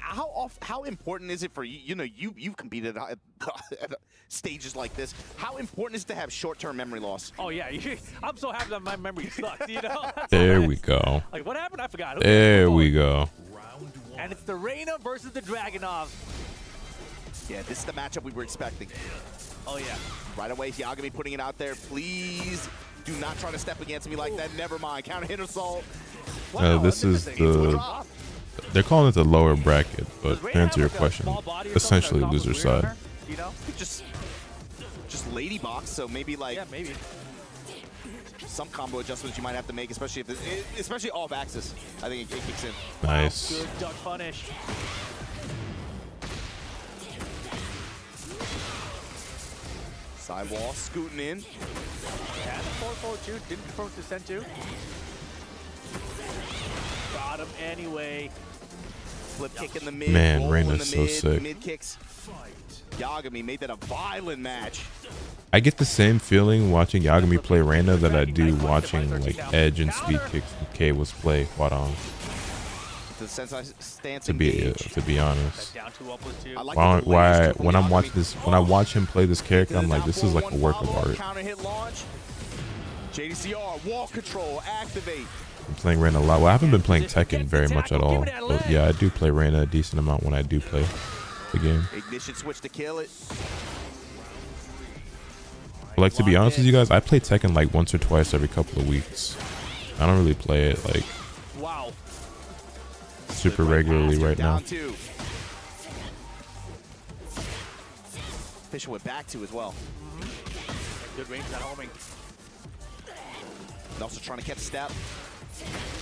how important is it for you? You know, you've competed at stages like this. How important is it to have short-term memory loss? Oh yeah, I'm so happy that my memory sucks. You know. There we go. Like what happened? I forgot. There we go. And it's the Reina versus the Dragunov. Yeah, this is the matchup we were expecting. Oh, yeah. Right away, Yagami putting it out there. Please do not try to step against me like that. Never mind. Counter hit assault. Wow, this is the... They're calling it the lower bracket, but to answer your question, essentially loser side. You know? Just lady box, so maybe like... Yeah, maybe. Some combo adjustments you might have to make, especially especially off axis. I think it kicks in. Nice. Wow, good duck punish. Sidewall scooting in. Yeah, 4-4-2, didn't confirm to send to. Got him anyway. Flip kick in the mid. Man, Reina's so sick. Mid kicks. Yagami made that a violent match. I get the same feeling watching Yagami play Reina that I do watching like Edge and Speed Kicks and K-Was play Hwadong. To be honest, when I watch him play this character, I'm like, this is like a work of art. JDCR wall control activate. I'm playing Reina a lot. Well, I haven't been playing Tekken very much at all, but yeah, I do play Reina a decent amount when I do play the game. Ignition switch to kill it. But like, to be honest with you guys, I play Tekken like once or twice every couple of weeks. I don't really play it like super regularly right now. Fisher went back to as well. Good range on homing. And also trying to catch step.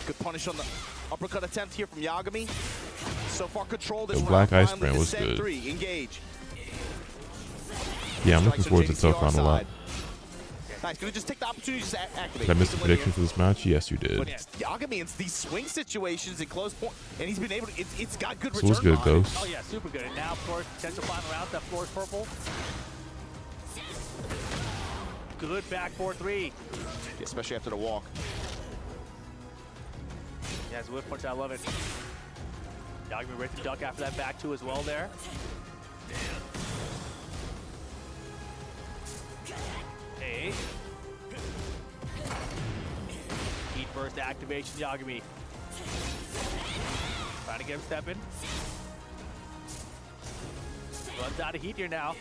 Good punish on the uppercut attempt here from Yagami. So far, control this The Black round. Ice Brand was good. Engage. Yeah, I'm looking forward to Tekken a lot. Nice. Can we just take the opportunity to just activate? Did I miss the prediction for this match? Yes, you did. But Yagami in these swing situations in close point, and he's been able to. It's got good So return. what's good, behind it. Ghost? Oh yeah, super good. And now, of course, potential final round. That floor is purple. Good back 4-3. Especially after the walk. Yeah, it's a whip punch. I love it. Yagami ready to duck after that back two as well there. Hey. Heat burst activation, Yagami. Trying to get him stepping. Runs out of heat here now.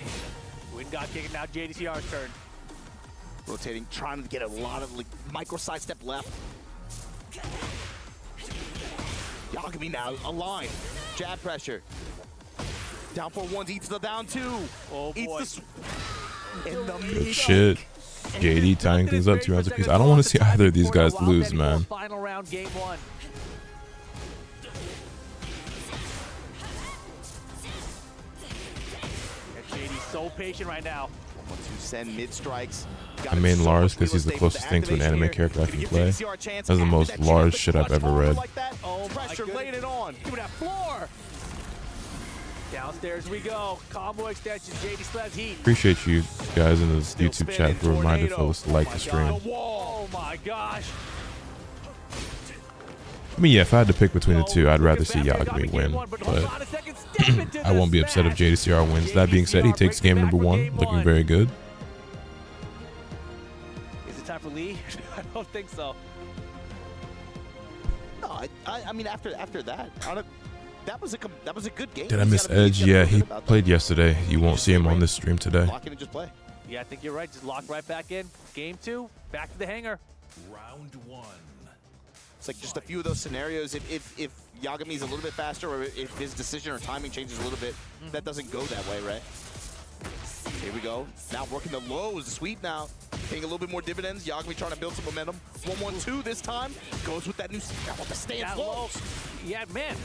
Wind got kicking, now JDCR's turn. Rotating, trying to get a lot of like, micro side step left. Yagami now, aligned. Jab pressure. Down 4-1, eats the down 2. Oh boy. Eats the in the Good shit. JD tying things up 2 rounds apiece. I don't want to see either of these guys lose, man. Final round, game 1. And JD's so patient right now. 1-2 send mid strikes. I main Lars because he's the closest thing to an anime character I can play. That's the most Lars shit I've ever read. Oh, pressure, laying it on. Give me that floor. Downstairs we go. Combo extension. JD slabs heat. Appreciate you guys in the YouTube chat for reminding fellas to like the stream. Oh my gosh. I mean, yeah, if I had to pick between the two, I'd rather see Yagami win, but I won't be upset if JDCR wins. That being said, he takes game number 1, looking very good. Is it time for Lee? I don't think so. No, I mean after that, that was a good game. Did I miss Edge? Yeah, he played yesterday. You won't see him on this stream today. Lock in and just play. Yeah, I think you're right. Just lock right back in. Game 2, back to the hangar. Round 1. It's like just a few of those scenarios. If Yagami's a little bit faster, or if his decision or timing changes a little bit, that doesn't go that way, right? Here we go. Now working the lows, the sweep now. Paying a little bit more dividends. Yagami trying to build some momentum. 1-1-2 this time. Goes with that new, with the stance low. Yeah, man.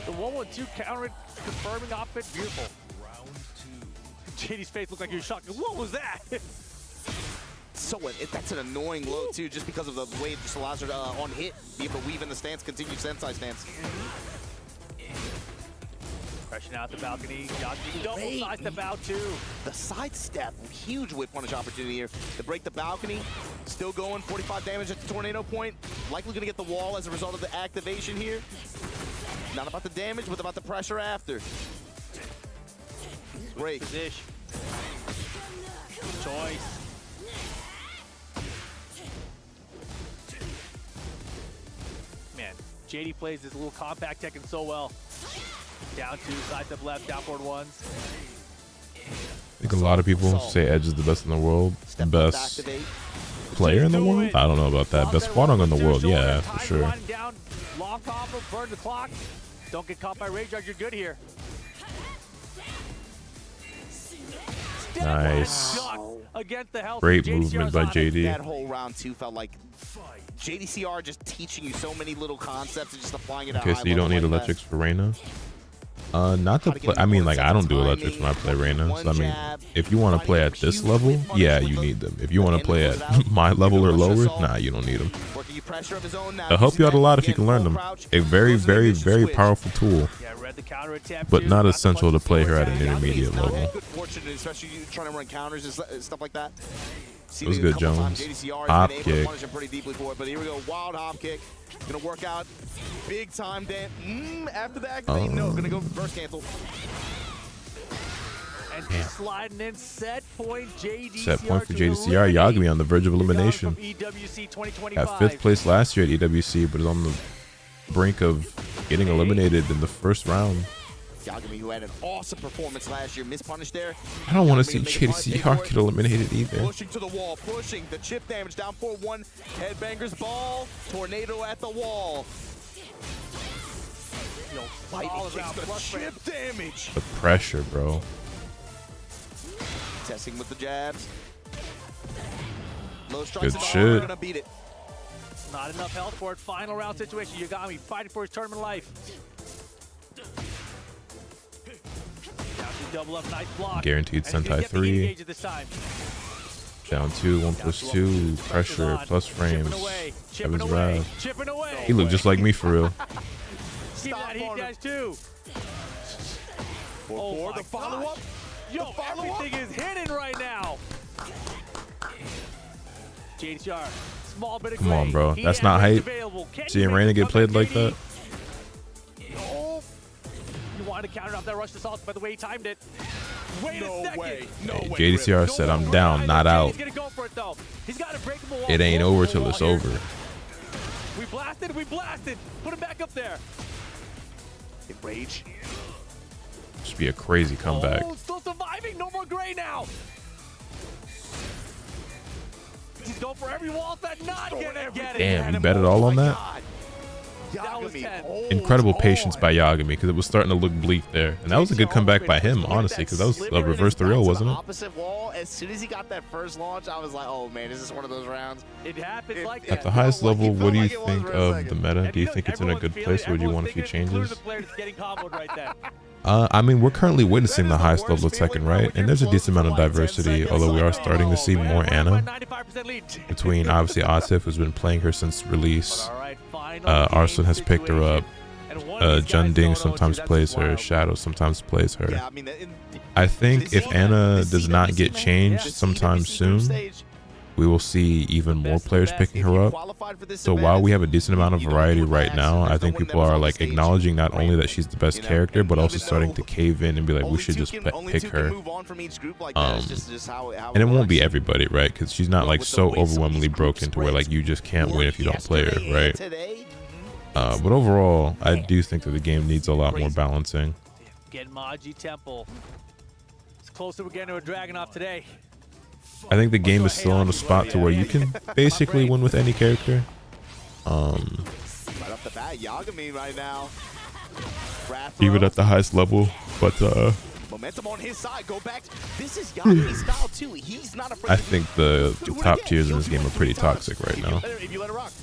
The 1-1-2 counter confirming offense, beautiful. Round 2. JD's face looked like he was shocked. What was that? So that's an annoying low too, just because of the way it just allows her to on hit be able to weave in the stance, continue sensei stance. Pressing out the balcony. Yagami double side step out too. The sidestep, huge whip punish opportunity here to break the balcony. Still going, 45 damage at the tornado point. Likely gonna get the wall as a result of the activation here. Not about the damage, but about the pressure after. Break. Position. Choice. Man, JD plays this little compact Tekken so well. Down 2, side step left, down forward 1s. I think a lot of people say Edge is the best in the world. Best player in the world? I don't know about that. Best Hwadong in the world, yeah, for sure. Down, long combo, burn the clock. Don't get caught by Rage Guard, you're good here. Nice. Against the health. Great movement by JD. That whole round 2 felt like JDCR just teaching you so many little concepts and just applying it at Okay, so you don't need electrics for Reina? Not to play. I mean, like, I don't do electrics when I play Reina. So, I mean, if you want to play at this level, yeah, you need them. If you want to play at my level or lower, nah, you don't need them. They'll help you out a lot if you can learn them. A very, very, very powerful tool, but not essential to play her at an intermediate level. Especially trying to run counters and stuff like that. It was good, Jones. Hop kick. Pretty deeply for it, but here we go. Wild hop kick. Gonna work out big time. After the activate, no, gonna go first cancel. And sliding in set point JDCR. Set point for JDCR. Yagami on the verge of elimination. EWC 2025. At 5th place last year at EWC, but is on the brink of getting eliminated in the first round. Yagami, who had an awesome performance last year, mispunish there. I don't want to see JDCR get eliminated either. Pushing to the wall, pushing the chip damage down 4-1. Headbanger's ball, tornado at the wall. Chip damage. The pressure, bro. Testing with the jabs. Low strikes Good shit. Gonna beat it. Not enough health for it. Final round situation. Yagami fighting for his tournament life. Double up, nice block. Guaranteed And he's gonna Sentai get the heat 3. gauge this time. Down 2, 1+2, pressure, plus frames. Evans Rav. Chipping away. He looked just like me for real. Keep that heat dash too. Oh, the follow-up. Yo, everything is hidden right now. JDR, small bit of Come on, gray. bro. Heat That's not dash hype. available. Can Seeing you Reina make get it played come like back, that. Oh. You wanted to counter off that rush assault by the way he timed it. Wait a second. Hey, JDCR said, I'm down, not out. He's gonna go for it though. He's got a breakable wall. It ain't over till it's over. We blasted, we blasted. Put him back up there. Rage. Should be a crazy comeback. Oh, still surviving. No more gray now. He's going for every wall set. Not gonna get it. Damn, you bet it all on that? That was 10. Incredible patience by Yagami because it was starting to look bleak there. And that was a good comeback by him, honestly, because that was a reverse 3-0, wasn't it? Opposite wall. As soon as he got that first launch, I was like, oh man, is this one of those rounds? It happened like At that. the highest level, what do you like it was think for a of second. the meta? And Do you think it's in a good place, or would you want a few changes? The player that's getting comboed right there. I mean, we're currently witnessing the highest level of Tekken, right? And there's a decent amount of diversity, although we are starting to see more Anna. Between, obviously, Atif, who's been playing her since release. Arslan has picked her up. Junding sometimes plays her. Shadow sometimes plays her. I think if Anna does not get changed sometime soon, we will see even more players picking her up. So while we have a decent amount of variety right now, I think people are like acknowledging not only that she's the best character, but also starting to cave in and be like, we should just pick her. And it won't be everybody, right? Because she's not like so overwhelmingly broken to where like you just can't win if you don't play her, right? But overall, I do think that the game needs a lot more balancing. Genmaji Temple. It's closer we're getting to a Dragunov today. I think the game is still on a spot to where you can basically win with any character. Right off the bat, Yagami right now. Even at the highest level, but momentum on his side. Go back. This is Yagami's style too. He's not afraid. I think the top tiers in this game are pretty toxic right now. If you let it rock.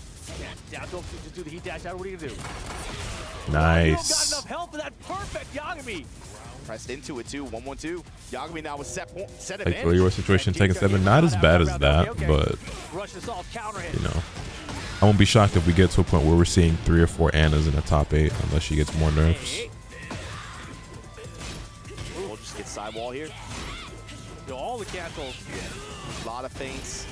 Down, don't just do the heat dash out. What are you gonna do? Nice. Got enough health for that perfect Yagami. Pressed into it too. 1-1-2. Yagami now with set Like advantage. for your situation, Tekken 7, not as bad as that, but Rush assault, counter hit. you know, I won't be shocked if we get to a point where we're seeing 3 or 4 Annas in the top 8, unless she gets more nerfs. We'll just get sidewall here. Yo, all the cancels. A lot of feints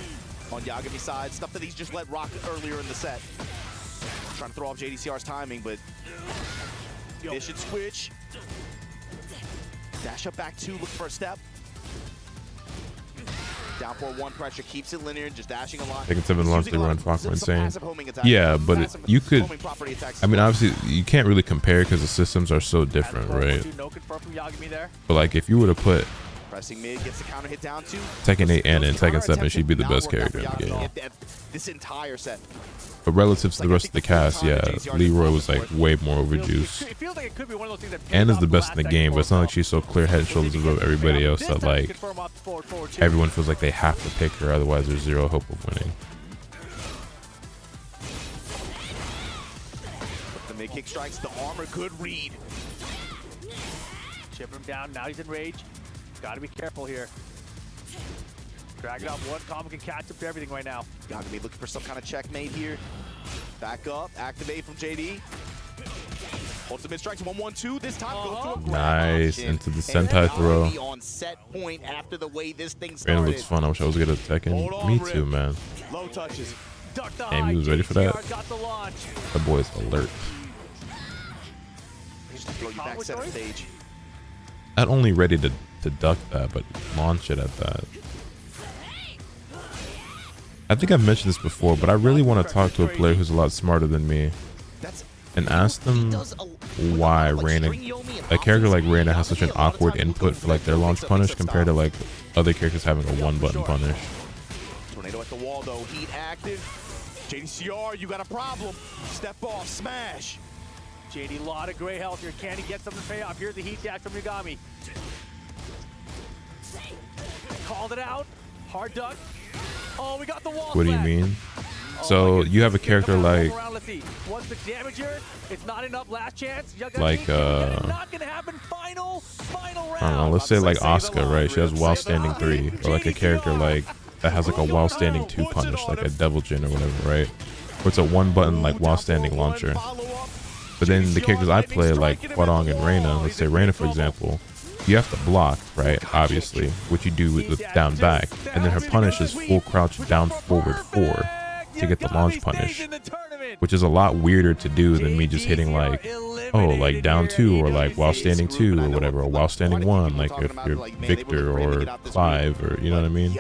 on Yagami's side. Stuff that he's just let rock earlier in the set. Trying to throw off JDCR's timing, but vicious switch. Dash up back 2, look for a step. Down for 1 pressure, keeps it linear, just dashing a lot. Tekken 7 launched the run Falcon insane. Attack. Yeah, but you could, Homing property attacks. I mean, obviously, you can't really compare because the systems are so different, right? No confirm from Yagami there. But like, if you were to put Pressing mid, gets the counter hit down 2. Tekken 8 Anna and Tekken 7, she'd be the best character in the game. This entire set. But relative to the rest of the cast, yeah, Leroy was like way more overjuiced. It feels like it could be one of those things that Anna's the best in the game, but it's not like she's so clear head and shoulders above everybody else that like everyone feels like they have to pick her, otherwise there's zero hope of winning. The mid kick strikes, the armor, good read. Chip him down, now he's in rage. Gotta be careful here. Drag it up, one combo can catch up to everything right now. Gotta be looking for some kind of checkmate here. Back up, activate from JD. Ultimate strikes, 1-1-2. This time goes to a grab Nice, option. into the Sentai throw. On set point after the way this thing Reina started. looks fun. I wish I was good at Tekken. Me too, man. Low touches. Duck the Damn, he high, was ready for that. JDCR got the launch. That boy's alert. Just throw you back center stage. Not only ready to duck that, but launch it at that. I think I've mentioned this before, but I really want to talk to a player who's a lot smarter than me and ask them why Reina, a character like Reina, has such an awkward input for like their launch punish compared to like other characters having a 1-button punish. Tornado at the wall though, heat active. JDCR, you got a problem. Step off, smash. JD, a lot of gray health here. Can he get something to pay off? Here's the heat dash from Yagami. Called it out. Hard duck. Oh, we got the wall. What do you mean? So you have a character like Let's see. What's the damage here? It's not enough. Last chance. like not gonna happen. Final round. I don't know, let's say like Asuka, right? She has while standing 3, or like a character like that has like a while standing 2 punish, like a Devil Jin or whatever, right? Or it's a 1 button like while standing launcher. But then the characters I play, like Hwadong and Reina, let's say Reina for example, you have to block, right? Obviously, what you do with down back, and then her punish is full crouch down forward 4 to get the launch punish, which is a lot weirder to do than me just hitting like, oh, like down 2 or like while standing 2 or whatever, or while standing 1, like if you're Victor or Clive, or you know what I mean?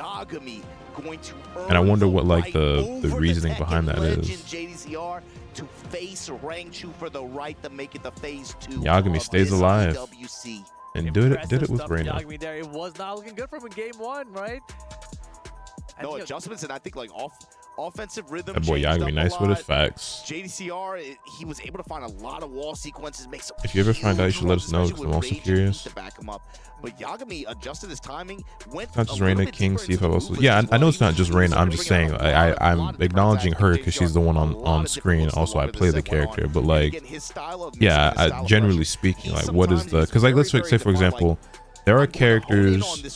And I wonder what like the reasoning behind that is. Yagami stays alive and did it with Reina. It was not looking good from him in game 1, right? No adjustments, and I think like offensive rhythm. That boy Yagami, nice with his facts. JDCR, he was able to find a lot of wall sequences. If you ever find out, you should let us know, because I'm also curious. To back him up. But Yagami adjusted his timing. It's not just Reina, King, see if I also. Yeah, I know it's not just Reina. I'm just saying, I'm acknowledging her because she's the one on screen. Also, I play the character, but like, yeah, generally speaking, like, what is the? Because like, let's say for example, there are characters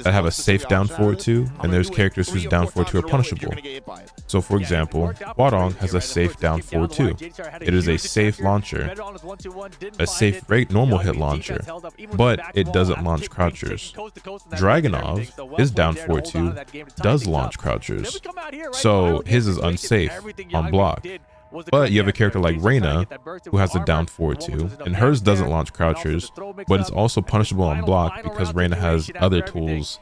that have a safe down forward 2, and there's characters whose down forward 2 are punishable. So for example, Hwadong has a safe down forward 2. It is a safe launcher, a safe normal hit launcher, but it doesn't launch crouchers. Dragunov, his down forward 2 does launch crouchers, so his is unsafe on block. But you have a character like Reina, who has a down forward 2, and hers doesn't launch crouchers, but it's also punishable on block because Reina has other tools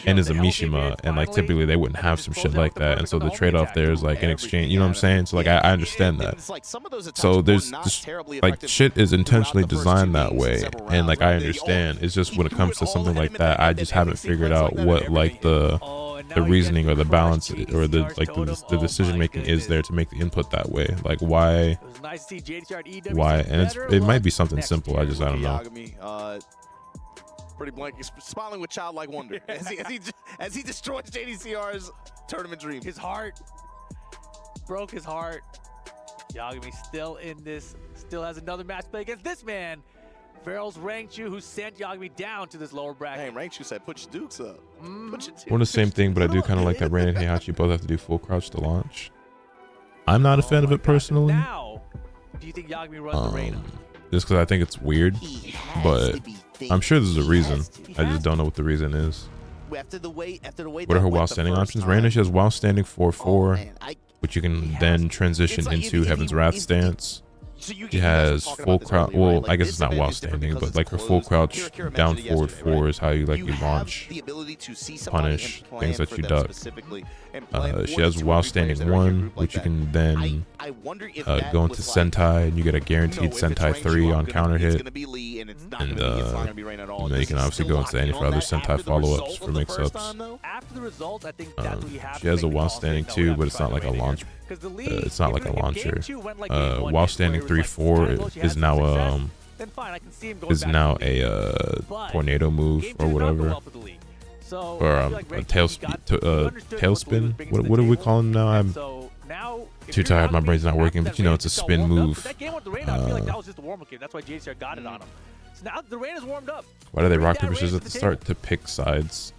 and is a Mishima, and like typically they wouldn't have some shit like that, and so the trade-off there is like an exchange, you know what I'm saying? So like I understand that. So there's just like shit is intentionally designed that way, and like I understand. It's just when it comes to something like that, I just haven't figured out what like the reasoning or the balance or the like the decision making is there to make the input that way. Like why, and it might be something simple. I don't know. Pretty blank, smiling with childlike wonder as he destroys JDCR's tournament dream. His heart broke his heart. Yagami still in this, still has another match play against this man. Farrell's Rangchu, who sent Yagami down to this lower bracket. Hey, Rangchu said, "Put your dukes up." We're the same thing, but I do kind of like that Reina and Heihachi both have to do full crouch to launch. I'm not a fan of it personally. Now, do you think Yagami runs the Reina? Just because I think it's weird, but I'm sure there's a reason. I just don't know what the reason is. What are her while standing options? Reina, she has while standing 4-4, which you can then transition into Heaven's Wrath stance. She has full crouch. Well, I guess it's not while standing, but like her full crouch down forward 4 is how you like you launch, punish things that you duck. She has while standing 1, which you can then go into Sentai, and you get a guaranteed Sentai 3 on counter hit. And then you can obviously go into any other Sentai follow-ups for mix-ups. She has a while standing 2, but it's not like a launch. It's not like a launcher. While standing 3-4 is now a tornado move or whatever, or a tailspin. What do we call them now? I'm too tired. My brain's not working. But you know, it's a spin move. Why do they rock paper scissors at the start to pick sides?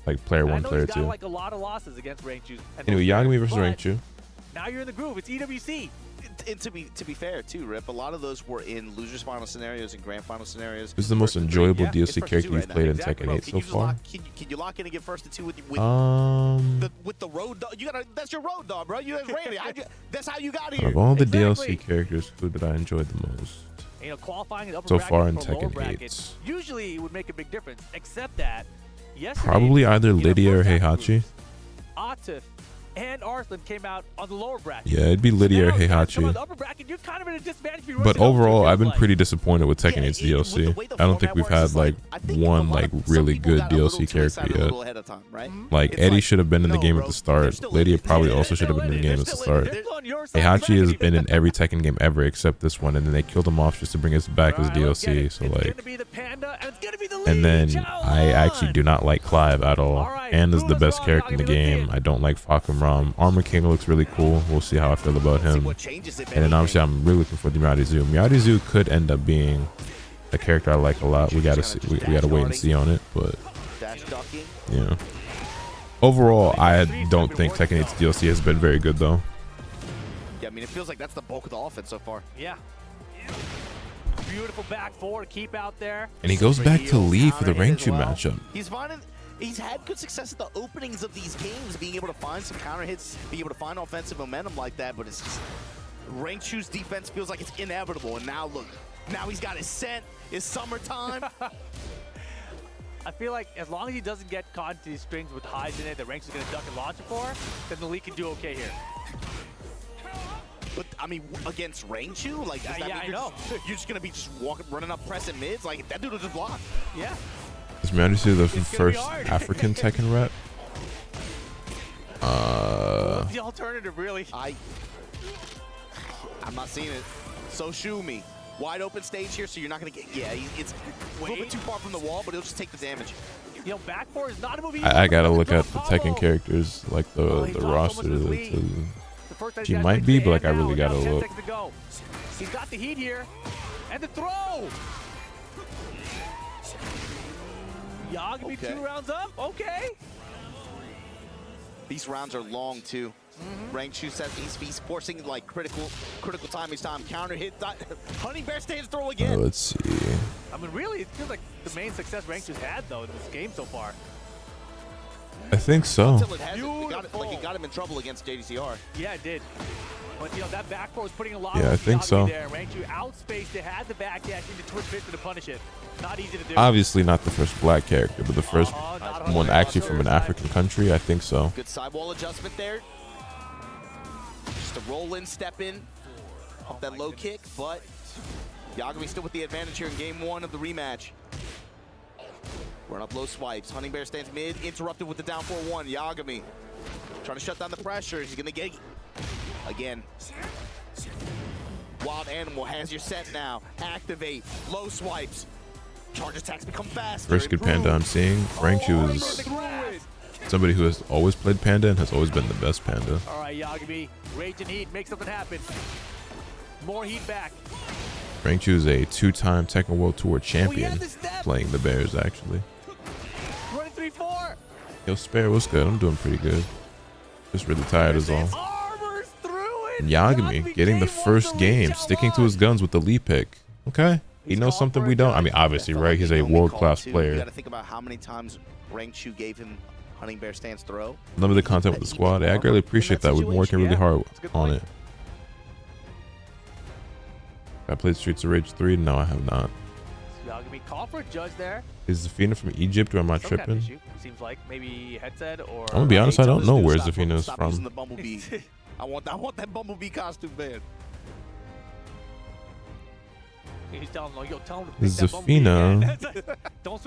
Like player 1, player 2. Anyway, Yagami versus Rangchu. Now you're in the groove. It's EWC. And to be fair too, Rip, a lot of those were in losers final scenarios and grand final scenarios. This is the most enjoyable DLC character you've played in Tekken 8 so far. Can you lock in and get first to 2 with the road dog? That's your road dog, bro. You Randy. That's how you got here. Of all the DLC characters, who did I enjoy the most? You know, qualifying so far in Tekken 8. Usually it would make a big difference, except that probably either Lydia or Heihachi. Atif and Arslan came out on the lower bracket. Yeah, it'd be Lydia or Heihachi. But overall, I've been pretty disappointed with Tekken 8's DLC. I don't think we've had like one like really good DLC character yet. Like Eddie should have been in the game at the start. Lydia probably also should have been in the game at the start. Heihachi has been in every Tekken game ever except this one, and then they killed him off just to bring us back as DLC. So like, and then I actually do not like Clive at all. And is the best character in the game. I don't like Fakum Ram. Armor King looks really cool. We'll see how I feel about him. And then obviously I'm really looking for the Miyagi-Zu. Miyagi-Zu could end up being a character I like a lot. We gotta see, we gotta wait and see on it, but yeah. Overall, I don't think Tekken 8's DLC has been very good though. Yeah, I mean, it feels like that's the bulk of the offense so far. Yeah. Beautiful back four, keep out there. And he goes back to Lee for the rank 2 matchup. He's had good success at the openings of these games, being able to find some counter hits, being able to find offensive momentum like that, but it's just rank 2's defense feels like it's inevitable. And now look, now he's got his scent, it's summertime. I feel like as long as he doesn't get caught into these strings with highs in it that Ranks is going to duck and launch it for, then the Lee can do okay here. But I mean, against rank 2, like does that mean you're just gonna be walking, running up, pressing mids? Like that dude will just block. Yeah. Is Mandy the first African Tekken rep? What's the alternative, really? I'm not seeing it. So shoe me. Wide open stage here, so you're not gonna get. Yeah, it's a little bit too far from the wall, but it'll just take the damage. You know, back four is not a movie. I gotta look at the Tekken characters, like the roster. She might be, but like I really gotta look. He's got the heat here, and the throw. Yagami 2 rounds up. Okay. These rounds are long too. Rank 2 says he's forcing like critical time each time. Counter hit. Honey Bear stands throw again. Let's see. I mean, really, it feels like the main success Rank 2's had though in this game so far. I think so. Until it hasn't. It got him in trouble against JDCR. Yeah, it did. But you know that back four was putting a lot. Yeah, I think so. There. Rank 2 outspaced. They had the back dash into Twitch Fist to punish it. Not easy to do. Obviously not the first black character, but the first one actually from an African country. I think so. Good sidewall adjustment there. Just a roll in, step in, up that low kick, but Yagami still with the advantage here in game 1 of the rematch. Run up low swipes. Hunting Bear stands mid, interrupted with the down 4-1. Yagami trying to shut down the pressure. He's gonna get again. Wild Animal has your set now. Activate. Low swipes. Charge attacks become faster. First good Panda I'm seeing. Rank 2 is somebody who has always played Panda and has always been the best Panda. All right, Yagami. Rage and heat. Make something happen. More heat back. Rank 2 is a 2-time Tekken World Tour champion, playing the Bears actually. 23-4. Yo, Spare, what's good? I'm doing pretty good. Just really tired is all. And Yagami getting the first game, sticking to his guns with the lead pick. Okay, he knows something we don't. I mean, obviously, right? He's a world-class player. You got to think about how many times Rank 2 gave him Hunting Bear stance throw. Limited content with the squad. I greatly appreciate that. We've been working really hard on it. I played Streets of Rage 3. No, I have not. Yagami call for a judge there. Is Zafina from Egypt or am I tripping? Seems like maybe headset or. I'm gonna be honest, I don't know where Zafina is from. I want that Bumblebee costume band. He's telling him, yo, tell him to pick that Zafina. Don't